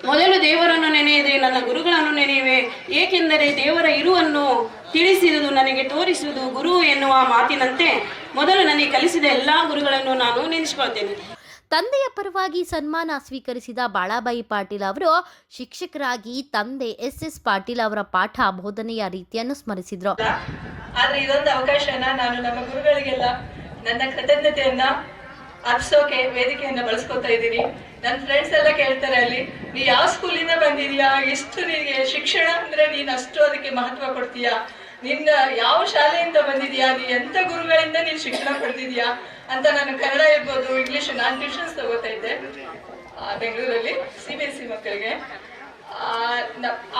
ಮೊದಲು ದೇವರನ್ನು ನೆನೆಯದೆ ನನ್ನ ಗುರುಗಳನ್ನು ನೆನೆಯುವೆ, ಏಕೆಂದರೆ ದೇವರ ಇರುವನ್ನು ತಿಳಿಸಿರುವುದು ನನಗೆ ತೋರಿಸುವುದು ಗುರು ಎನ್ನುವ ಮಾತಿನಂತೆ ಮೊದಲು ನನಗೆ ಕಲಿಸಿದ ಎಲ್ಲಾ ಗುರುಗಳನ್ನು ನಾನು ನೆನೆಸಿಕೊಳ್ತೇನೆ. ತಂದೆಯ ಪರವಾಗಿ ಸನ್ಮಾನ ಸ್ವೀಕರಿಸಿದ ಬಾಳಾಬಾಯಿ ಪಾಟೀಲ್ ಅವರು ಶಿಕ್ಷಕರಾಗಿ ತಂದೆ SS ಪಾಟೀಲ್ ಅವರ ಪಾಠ ಬೋಧನೆಯ ರೀತಿಯನ್ನು ಸ್ಮರಿಸಿದ್ರು. ಆದ್ರೆ ಇದೊಂದು ಅವಕಾಶನ ನಾನು ನಮ್ಮ ಗುರುಗಳಿಗೆಲ್ಲ ನನ್ನ ಕೃತಜ್ಞತೆಯನ್ನ ಅರ್ಸೋಕೆ ವೇದಿಕೆಯನ್ನ ಬಳಸ್ಕೊತಾ ಇದ್ದೀನಿ. ನನ್ನ ಫ್ರೆಂಡ್ಸ್ ಎಲ್ಲ ಕೇಳ್ತಾರೆ, ಅಲ್ಲಿ ನೀ ಯಾವ ಸ್ಕೂಲಿಂದ ಬಂದಿದ್ಯಾ, ಎಷ್ಟು ನಿನಗೆ ಶಿಕ್ಷಣ ಅಂದ್ರೆ ನೀನ್ ಅಷ್ಟು ಅದಕ್ಕೆ ಮಹತ್ವ ಕೊಡ್ತೀಯಾ, ನಿನ್ನ ಯಾವ ಶಾಲೆಯಿಂದ ಬಂದಿದ್ಯಾ, ನೀ ಎಂತ ಗುರುಗಳಿಂದ ನೀನ್ ಶಿಕ್ಷಣ ಪಡೆದಿದ್ಯಾ ಅಂತ. ನಾನು ಕನ್ನಡ ಇರ್ಬೋದು, ಇಂಗ್ಲಿಷ್, ನಾನು ಟ್ಯೂಷನ್ಸ್ ತಗೋತಾ ಇದ್ದೆ ಬೆಂಗಳೂರಲ್ಲಿ CBSE ಮಕ್ಕಳಿಗೆ.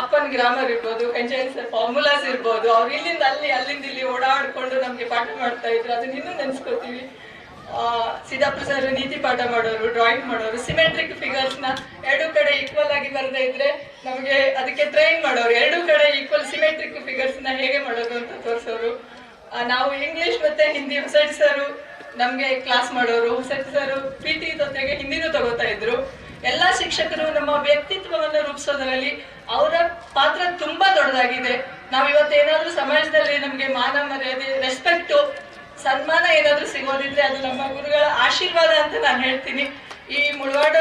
ಅಪ್ಪನ ಗ್ರಾಮರ್ ಇರ್ಬೋದು, ಕಂಜೈನ್ಸ್ ಫಾರ್ಮುಲಾಸ್ ಇರ್ಬೋದು, ಅವ್ರು ಇಲ್ಲಿಂದ ಅಲ್ಲಿಂದ ಇಲ್ಲಿ ಓಡಾಡ್ಕೊಂಡು ನಮ್ಗೆ ಪಾಠ ಮಾಡ್ತಾ ಇದ್ರು. ಅದನ್ನ ಇನ್ನೂ ನೆನ್ಸ್ಕೊತೀವಿ. ಸಿದ್ದಾಪುರ ಸರ್ ನೀತಿ ಪಾಠ ಮಾಡೋರು, ಡ್ರಾಯಿಂಗ್ ಮಾಡೋರು, ಸಿಮೆಟ್ರಿಕ್ ಫಿಗರ್ಸ್ ನ 2 ಕಡೆ ಈಕ್ವಲ್ ಆಗಿ ಬರದೇ ಇದ್ರೆ ನಮಗೆ ಅದಕ್ಕೆ ಟ್ರೈನ್ ಮಾಡೋರು, 2 ಕಡೆ ಈಕ್ವಲ್ ಸಿಮೆಟ್ರಿಕ್ ಫಿಗರ್ಸ್ ನ ಹೇಗೆ ಮಾಡೋದು ಅಂತ ತೋರಿಸೋರು. ನಾವು ಇಂಗ್ಲಿಷ್ ಮತ್ತೆ ಹಿಂದಿ ಹೊಸಟಿ ಸರ್ ನಮ್ಗೆ ಕ್ಲಾಸ್ ಮಾಡೋರು, ಹೊಸಟಿ ಸರ್ PT ಜೊತೆಗೆ ಹಿಂದಿನೂ ತಗೋತಾ ಇದ್ರು. ಎಲ್ಲಾ ಶಿಕ್ಷಕರು ನಮ್ಮ ವ್ಯಕ್ತಿತ್ವವನ್ನು ರೂಪಿಸೋದ್ರಲ್ಲಿ ಅವರ ಪಾತ್ರ ತುಂಬಾ ದೊಡ್ಡದಾಗಿದೆ. ನಾವು ಇವತ್ತೇನಾದ್ರೂ ಸಮಾಜದಲ್ಲಿ ನಮ್ಗೆ ಮಾನ ಮರ್ಯಾದೆ, ರೆಸ್ಪೆಕ್ಟ್, ಸನ್ಮಾನ ಏನಾದ್ರೂ ಸಿಗೋದಿದ್ರೆ ಅದು ನಮ್ಮ ಗುರುಗಳ ಆಶೀರ್ವಾದ ಅಂತ ನಾನು ಹೇಳ್ತೀನಿ. ಈ ಮುಳವಾಡ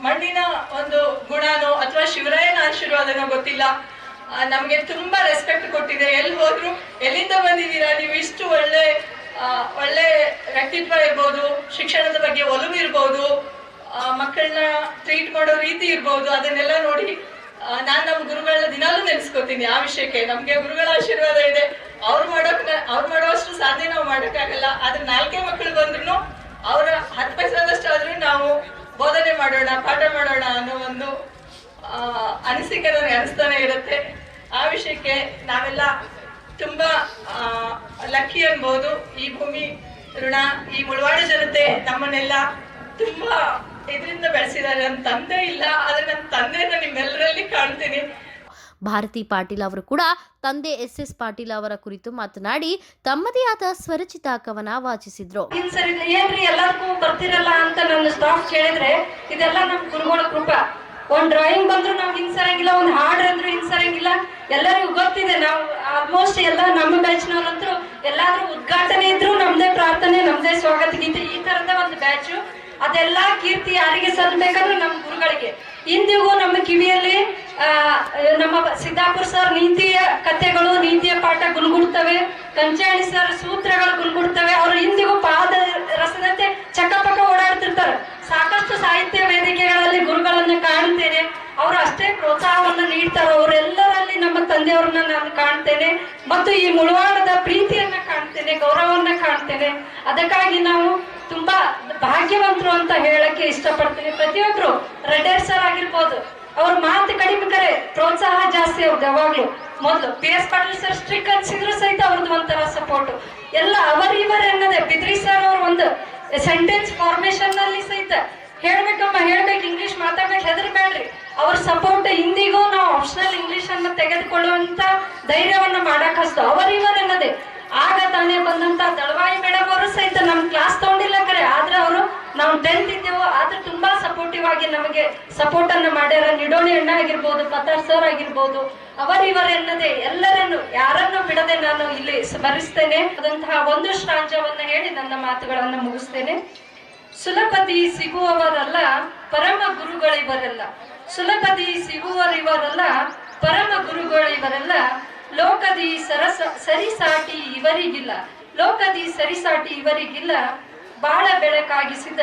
ಮಣ್ಣಿನ ಒಂದು ಗುಣನೋ ಅಥವಾ ಶಿವರಾಯನ ಆಶೀರ್ವಾದನೋ ಗೊತ್ತಿಲ್ಲ, ನಮ್ಗೆ ತುಂಬಾ ರೆಸ್ಪೆಕ್ಟ್ ಕೊಟ್ಟಿದೆ. ಎಲ್ಲಿ ಹೋದ್ರು ಎಲ್ಲಿಂದ ಬಂದಿದ್ದೀರಾ ನೀವು, ಇಷ್ಟು ಒಳ್ಳೆ ವ್ಯಕ್ತಿತ್ವ ಇರ್ಬೋದು, ಶಿಕ್ಷಣದ ಬಗ್ಗೆ ಒಲವು ಇರ್ಬೋದು, ಮಕ್ಕಳನ್ನ ಟ್ರೀಟ್ ಮಾಡೋ ರೀತಿ ಇರ್ಬೋದು, ಅದನ್ನೆಲ್ಲ ನೋಡಿ ನಾನು ನಮ್ಮ ಗುರುಗಳನ್ನ ದಿನಾಲೂ ನೆನೆಸ್ಕೋತೀನಿ. ಆ ವಿಷಯಕ್ಕೆ ನಮ್ಗೆ ಗುರುಗಳ ಆಶೀರ್ವಾದ ಇದೆ. ಅವ್ರು ಮಾಡೋಷ್ಟು ಸಾಧ್ಯ ನಾವು ಮಾಡೋಕ್ಕಾಗಲ್ಲ. ಆದ್ರೆ 4 ಮಕ್ಕಳು ಬಂದ್ರು ಅವರ 10 ಪೈಸಾದಷ್ಟು ಆದ್ರೂ ನಾವು ಬೋಧನೆ ಮಾಡೋಣ, ಪಾಠ ಮಾಡೋಣ ಅನ್ನೋ ಒಂದು ಅನಿಸಿಕೆ ನನಗೆ ಅನಿಸ್ತಾನೆ ಇರುತ್ತೆ. ಆ ವಿಷಯಕ್ಕೆ ನಾವೆಲ್ಲ ತುಂಬಾ ಲಕ್ಕಿ ಅನ್ಬೋದು. ಈ ಭೂಮಿ ಋಣ, ಈ ಮುಳವಾಡ ಜನತೆ ನಮ್ಮನ್ನೆಲ್ಲ ತುಂಬಾ ಇದರಿಂದ ಬೆಳೆಸಿದ್ದಾರೆ. ನನ್ನ ತಂದೆ ಇಲ್ಲ, ಆದ್ರೆ ನನ್ನ ತಂದೆನ ನಿಮ್ಮೆಲ್ಲರಲ್ಲಿ ಕಾಣ್ತೀನಿ. ಭಾರತಿ ಪಾಟೀಲ್ ಅವರು ಕೂಡ ತಂದೆ SS ಪಾಟೀಲ್ ಅವರ ಕುರಿತು ಮಾತನಾಡಿ ತಮ್ಮದೇ ಆದ ಸ್ವರಚಿತ ಕವನ ವಾಚಿಸಿದ್ರು. ಏನ್ರಿ ಎಲ್ಲರಿಗೂ ಬರ್ತಿರಲ್ಲ ಅಂತ ನನ್ನ ಸ್ಟಾಫ್ ಕೇಳಿದ್ರೆ ಇದೆಲ್ಲ ನಮ್ ಗುರುಗಳ ಕೃಪಾ. ಒಂದ್ ಡ್ರಾಯಿಂಗ್ ಬಂದ್ರು ನಾವ್ ಹಿಂಸರಂಗಿಲ್ಲ, ಒಂದ್ ಹಾಡ್ ಅಂದ್ರು ಹಿಂಸರಂಗಿಲ್ಲ. ಎಲ್ಲರಿಗೂ ಗೊತ್ತಿದೆ. ನಾವು ಆಲ್ಮೋಸ್ಟ್ ಎಲ್ಲ ನಮ್ಮ ಬ್ಯಾಚ್ನವ್ರಂತೂ ಎಲ್ಲಾದ್ರೂ ಉದ್ಘಾಟನೆ ಇದ್ರು ನಮ್ದೇ ಪ್ರಾರ್ಥನೆ, ನಮ್ದೇ ಸ್ವಾಗತ ಗೀತೆ, ಈ ತರದ ಒಂದು ಬ್ಯಾಚು. ಅದೆಲ್ಲಾ ಕೀರ್ತಿ ಯಾರಿಗೆ ಸಲ್ಲಬೇಕಂದ್ರೆ ನಮ್ಮ ಗುರುಗಳಿಗೆ. ಇಂದಿಗೂ ನಮ್ಮ ಕಿವಿಯಲ್ಲಿ ನಮ್ಮ ಸಿದ್ದಾಪುರ ಸರ್ ನೀತಿಯ ಕಥೆಗಳು, ನೀತಿಯ ಪಾಠ ಗುಲ್ಗುಡ್ತವೆ. ಕಂಚಾಣಿ ಸರ್ ಸೂತ್ರಗಳು ಗುಲ್ಗುಡ್ತವೆ. ಅವರು ಇಂದಿಗೂ ಪಾದ ರಸದಂತೆ ಚಕ್ಕಪಕ್ಕ ಓಡಾಡ್ತಿರ್ತಾರೆ. ಸಾಕಷ್ಟು ಸಾಹಿತ್ಯ ವೇದಿಕೆಗಳಲ್ಲಿ ಗುರುಗಳನ್ನ ಕಾಣ್ತೇನೆ. ಅವರು ಅಷ್ಟೇ ಪ್ರೋತ್ಸಾಹವನ್ನ ನೀಡ್ತಾರೆ. ಅವರೆಲ್ಲರಲ್ಲಿ ನಮ್ಮ ತಂದೆಯವರನ್ನ ನಾನು ಕಾಣ್ತೇನೆ ಮತ್ತು ಈ ಮುಳವಾಡದ ಪ್ರೀತಿಯನ್ನ ಕಾಣ್ತೇನೆ, ಗೌರವವನ್ನ ಕಾಣ್ತೇನೆ. ಅದಕ್ಕಾಗಿ ನಾವು ತುಂಬಾ ಭಾಗ್ಯವಂತರು ಅಂತ ಹೇಳಕ್ಕೆ ಇಷ್ಟಪಡ್ತೇನೆ. ಪ್ರತಿಯೊಬ್ರು ರೆಡ್ಡರ್ ಸರ್ ಆಗಿರ್ಬೋದು, ಅವ್ರ ಮಾತು ಕಡಿಮೆ ಕರೆ, ಪ್ರೋತ್ಸಾಹ ಜಾಸ್ತಿ ಅವ್ರದ್ದು ಯಾವಾಗ್ಲೂ. ಮೊದಲು PS ಪಾಟೀಲ್ ಸರ್ ಸ್ಟ್ರಿಕ್ ಅನ್ಸಿದ್ರು ಸಹಿತ ಅವ್ರದ್ದು ಒಂಥರ ಸಪೋರ್ಟ್ ಎಲ್ಲ ಅವರಿವರ ಎನ್ನದೆ. ಬಿದ್ರಿ ಸರ್ ಅವ್ರ ಒಂದು ಸೆಂಟೆನ್ಸ್ ಫಾರ್ಮೇಶನ್ ನಲ್ಲಿ ಸಹಿತ ಹೇಳ್ಬೇಕಮ್ಮ, ಹೇಳ್ಬೇಕು, ಇಂಗ್ಲಿಷ್ ಮಾತಾಡ್ಬೇಕು, ಹೆದರ್ಬೇಡ್ರಿ. ಅವ್ರ ಸಪೋರ್ಟ್ ಇಂದಿಗೂ ನಾವು ಆಪ್ಷನಲ್ ಇಂಗ್ಲಿಷ್ ಅನ್ನ ತೆಗೆದುಕೊಳ್ಳುವಂತ ಧೈರ್ಯವನ್ನ ಮಾಡಕ್ ಹಸ್ತು ಅವರಿವರ್ ಎನ್ನದೆ. ಆಗ ತಾನೇ ಬಂದಂತ ದಳವಾಯಿ ಮೇಡಮ್ ಅವರು ಸಹಿತ ನಮ್ ಕ್ಲಾಸ್ ತಗೊಂಡಿಲ್ಲ ಕರೆ, ಆದ್ರೆ ಅವರು ನಾವು 10th ಇದ್ದೆವು, ಆದ್ರೆ ತುಂಬಾ ಸಪೋರ್ಟಿವ್ ಆಗಿ ನಮಗೆ ಸಪೋರ್ಟ್ ಅನ್ನ ಮಾಡ್ಯಾರ. ನಿಡೋಣಿ ಅಣ್ಣ ಆಗಿರ್ಬೋದು, ಪತಾರ್ ಸರ್ ಆಗಿರ್ಬೋದು, ಅವರಿವರ ಎನ್ನದೆ ಎಲ್ಲರನ್ನು ಯಾರನ್ನು ಬಿಡದೆ ನಾನು ಇಲ್ಲಿ ಸ್ಮರಿಸ್ತೇನೆ. ಅದಂತಹ ಒಂದು ಶ್ರಾಂಜವನ್ನ ಹೇಳಿ ನನ್ನ ಮಾತುಗಳನ್ನ ಮುಗಿಸ್ತೇನೆ. ಸುಲಭದಿ ಸಿಗುವವರಲ್ಲ ಪರಮ ಗುರುಗಳಿವರಲ್ಲ, ಸುಲಭದಿ ಸಿಗುವರಿವರಲ್ಲ ಪರಮ ಗುರುಗಳಿವರಲ್ಲ, ಲೋಕದಿ ಸರಿಸಾಟಿ ಇವರಿಗಿಲ್ಲ, ಲೋಕದಿ ಸರಿಸಾಟಿ ಇವರಿಗಿಲ್ಲ, ಬಾಳ ಬೆಳಕಾಗಿಸಿದ.